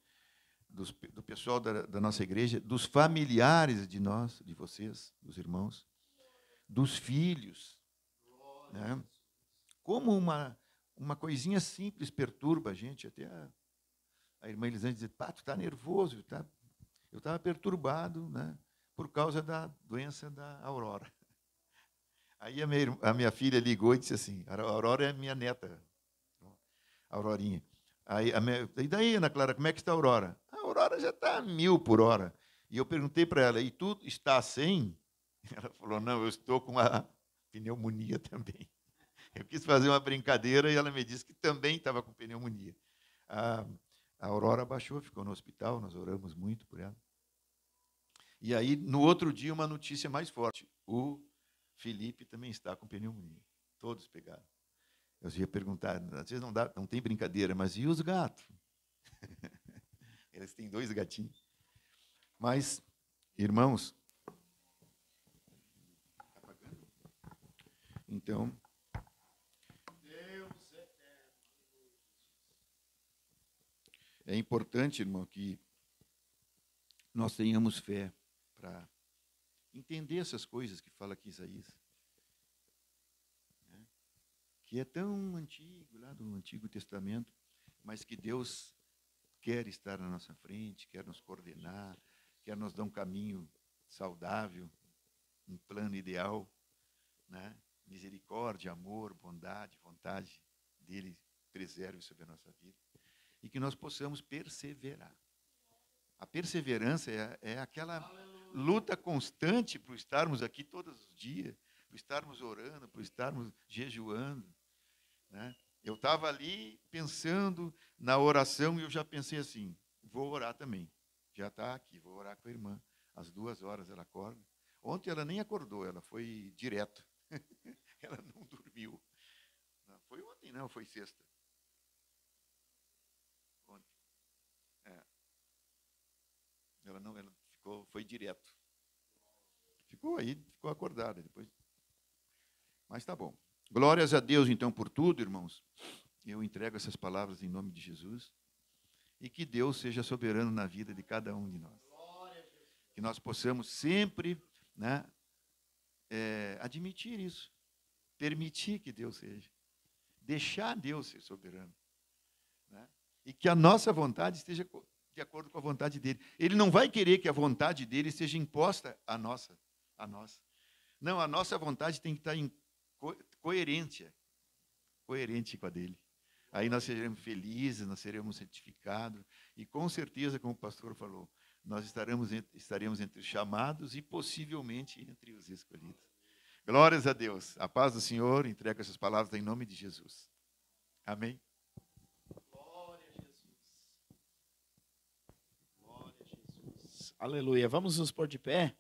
do pessoal da nossa igreja, dos familiares de nós, de vocês, dos irmãos, dos filhos. Né? Como uma coisinha simples perturba a gente. Até a irmã Elisângela dizia, tu está nervoso. Tá? Eu estava perturbado, né, por causa da doença da Aurora. Aí a minha filha ligou e disse assim, a Aurora é minha neta, a Aurorinha. E daí, Ana Clara, como é que está a Aurora? A Aurora já está a 1000 por hora. E eu perguntei para ela, e tu está a 100? Ela falou, não, eu estou com a pneumonia também. Eu quis fazer uma brincadeira e ela me disse que também estava com pneumonia. A Aurora baixou, ficou no hospital, nós oramos muito por ela. E aí, no outro dia, uma notícia mais forte. O Felipe também está com pneumonia. Todos pegaram. Eu ia perguntar, às vezes não tem brincadeira, mas e os gatos? Eles têm 2 gatinhos. Mas, irmãos, está apagando? Então, Deus eterno. É importante, irmão, que nós tenhamos fé para entender essas coisas que fala aqui Isaías. Que é tão antigo, lá do Antigo Testamento, mas que Deus quer estar na nossa frente, quer nos coordenar, quer nos dar um caminho saudável, um plano ideal, né? Misericórdia, amor, bondade, vontade dele preserve sobre a nossa vida. E que nós possamos perseverar. A perseverança é aquela luta constante por estarmos aqui todos os dias, por estarmos orando, por estarmos jejuando. Né? Eu estava ali pensando na oração e eu já pensei assim, vou orar também. Já está aqui, vou orar com a irmã. Às 2 horas ela acorda. Ontem ela nem acordou, ela foi direto. Ela não dormiu. Não, foi ontem, não, foi sexta. Ontem. Ela foi direto. Ficou aí, ficou acordada depois. Mas tá bom. Glórias a Deus, então, por tudo, irmãos. Eu entrego essas palavras em nome de Jesus. E que Deus seja soberano na vida de cada um de nós. Que nós possamos sempre, né, admitir isso. Permitir que Deus seja. Deixar Deus ser soberano. Né? E que a nossa vontade esteja de acordo com a vontade dele. Ele não vai querer que a vontade dele seja imposta a nossa. Não, a nossa vontade tem que estar coerente com a dele. Aí nós seremos felizes, nós seremos santificados, e com certeza, como o pastor falou, nós estaremos entre os chamados e possivelmente entre os escolhidos. Glórias a Deus. A paz do Senhor, entrega essas palavras em nome de Jesus. Amém. Glória a Jesus. Glória a Jesus. Aleluia. Vamos nos pôr de pé?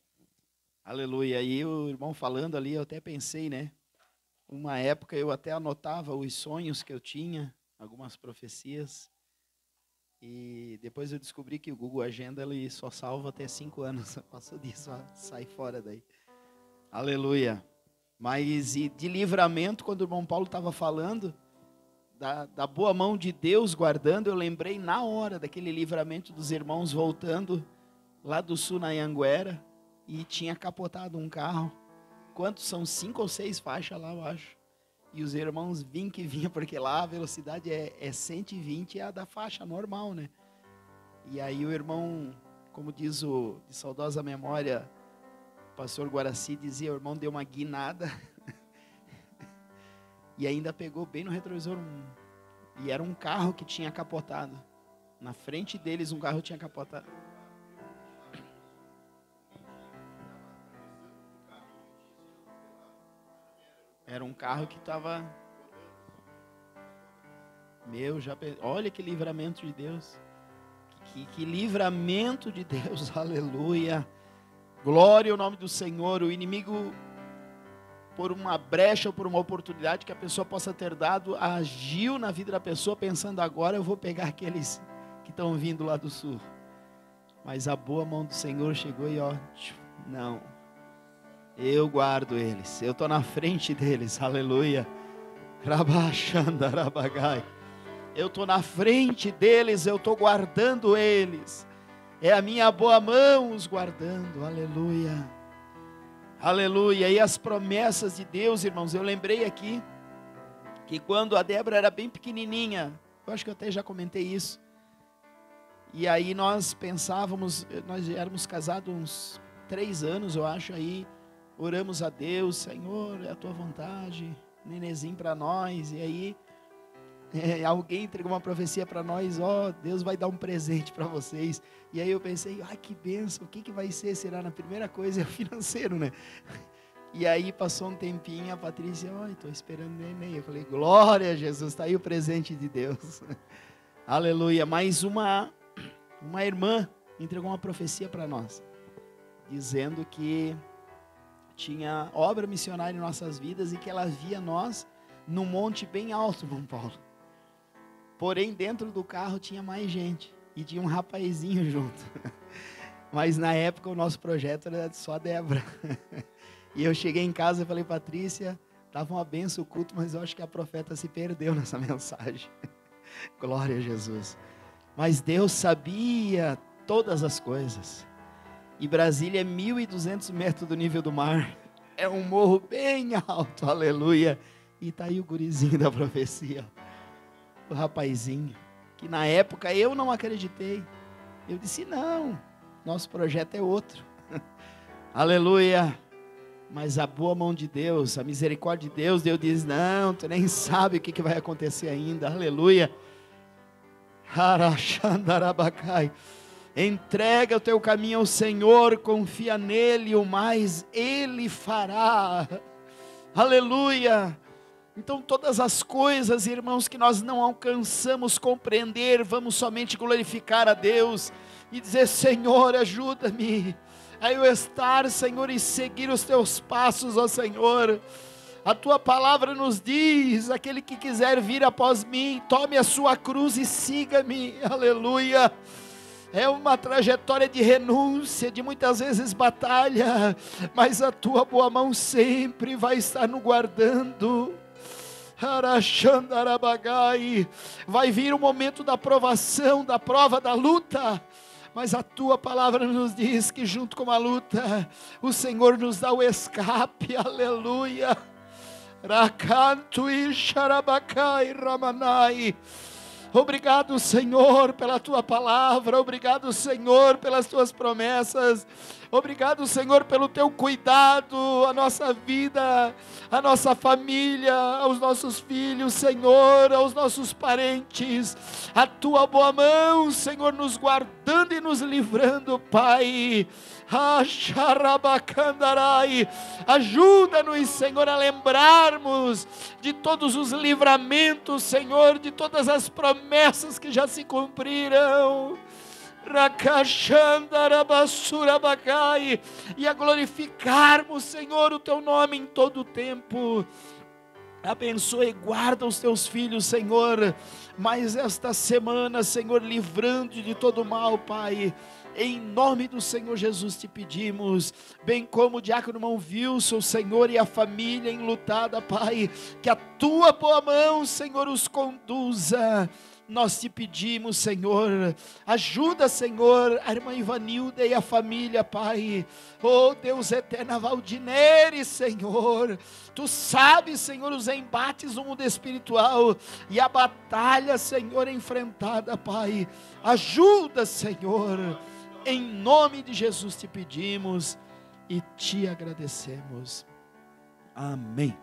Aleluia. E o irmão falando ali, eu até pensei, né? Uma época eu até anotava os sonhos que eu tinha, algumas profecias. E depois eu descobri que o Google Agenda ele só salva até 5 anos. Passou disso, sai fora daí. Aleluia. Mas e de livramento, quando o irmão Paulo estava falando, da boa mão de Deus guardando, eu lembrei na hora daquele livramento dos irmãos voltando lá do sul na Anhanguera e tinha capotado um carro. Quantos são? 5 ou 6 faixas lá, eu acho. E os irmãos vinham, porque lá a velocidade é 120, é a da faixa normal, né? E aí o irmão, como diz de saudosa memória, o pastor Guaraci dizia, o irmão deu uma guinada e ainda pegou bem no retrovisor e era um carro que tinha capotado. Na frente deles um carro tinha capotado. Era um carro que estava... Olha que livramento de Deus. Que livramento de Deus, aleluia. Glória ao nome do Senhor. O inimigo, por uma brecha ou por uma oportunidade que a pessoa possa ter dado, agiu na vida da pessoa pensando, agora eu vou pegar aqueles que estão vindo lá do sul. Mas a boa mão do Senhor chegou e não, eu guardo eles, eu estou na frente deles, aleluia. Rabachandarabagai. Eu estou na frente deles, eu estou guardando eles. É a minha boa mão os guardando, aleluia. Aleluia. E as promessas de Deus, irmãos, eu lembrei aqui que quando a Débora era bem pequenininha, eu acho que eu até já comentei isso. E aí nós pensávamos, nós éramos casados uns 3 anos, eu acho, aí oramos a Deus, Senhor, é a tua vontade, nenenzinho para nós. E aí alguém entregou uma profecia para nós, Deus vai dar um presente para vocês. E aí eu pensei, que bênção, o que vai ser? Será? Na primeira coisa é o financeiro, né? E aí passou um tempinho, a Patrícia, estou esperando o neném. Eu falei, glória a Jesus, está aí o presente de Deus. Aleluia. Mais uma irmã entregou uma profecia para nós, dizendo que tinha obra missionária em nossas vidas e que ela via nós num monte bem alto, São Paulo. Porém, dentro do carro tinha mais gente e tinha um rapazinho junto. Mas na época o nosso projeto era só a Débora. E eu cheguei em casa e falei, Patrícia, estava uma benção o culto, mas eu acho que a profeta se perdeu nessa mensagem. Glória a Jesus. Mas Deus sabia todas as coisas. E Brasília é 1.200 metros do nível do mar. É um morro bem alto, aleluia. E está aí o gurizinho da profecia, o rapazinho, que na época eu não acreditei. Eu disse, não, nosso projeto é outro. Aleluia. Mas a boa mão de Deus, a misericórdia de Deus, Deus diz, não, tu nem sabe o que vai acontecer ainda. Aleluia. Harachandarabakai. Entrega o teu caminho ao Senhor, confia nele, o mais ele fará. Aleluia. Então todas as coisas, irmãos, que nós não alcançamos compreender, vamos somente glorificar a Deus e dizer, Senhor, ajuda-me a eu estar, Senhor, e seguir os teus passos, ó Senhor. A tua palavra nos diz, aquele que quiser vir após mim, tome a sua cruz e siga-me, aleluia. É uma trajetória de renúncia, de muitas vezes batalha, mas a tua boa mão sempre vai estar nos guardando. Vai vir o momento da provação, da prova, da luta, mas a tua palavra nos diz que junto com a luta, o Senhor nos dá o escape, aleluia. Rakantu e Sharabakai Ramanai. Obrigado, Senhor, pela tua palavra. Obrigado, Senhor, pelas tuas promessas. Obrigado, Senhor, pelo teu cuidado, a nossa vida, a nossa família, aos nossos filhos, Senhor, aos nossos parentes. A tua boa mão, Senhor, nos guardando e nos livrando, Pai. Ajuda-nos, Senhor, a lembrarmos de todos os livramentos, Senhor, de todas as promessas que já se cumpriram. E a glorificarmos, Senhor, o teu nome em todo o tempo. Abençoa e guarda os teus filhos, Senhor, mais esta semana, Senhor, livrando de todo mal, Pai. Em nome do Senhor Jesus te pedimos, bem como o diácono irmão Wilson, Senhor, e a família enlutada, Pai, que a tua boa mão, Senhor, os conduza. Nós te pedimos, Senhor, ajuda, Senhor, a irmã Ivanilda e a família, Pai. Oh Deus eterno, Valdinere, Senhor, tu sabes, Senhor, os embates no mundo espiritual e a batalha, Senhor, enfrentada, Pai. Ajuda, Senhor, em nome de Jesus te pedimos e te agradecemos. Amém.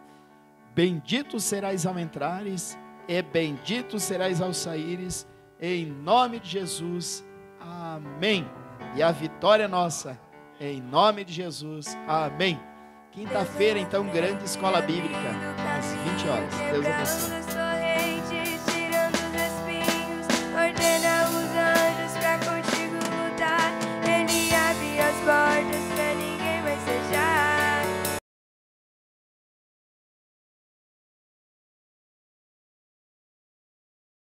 Bendito serás ao entrares e bendito serás ao saíres, em nome de Jesus, amém. E a vitória é nossa, em nome de Jesus, amém. Quinta-feira, então, grande escola bíblica, às 20 horas. Deus abençoe.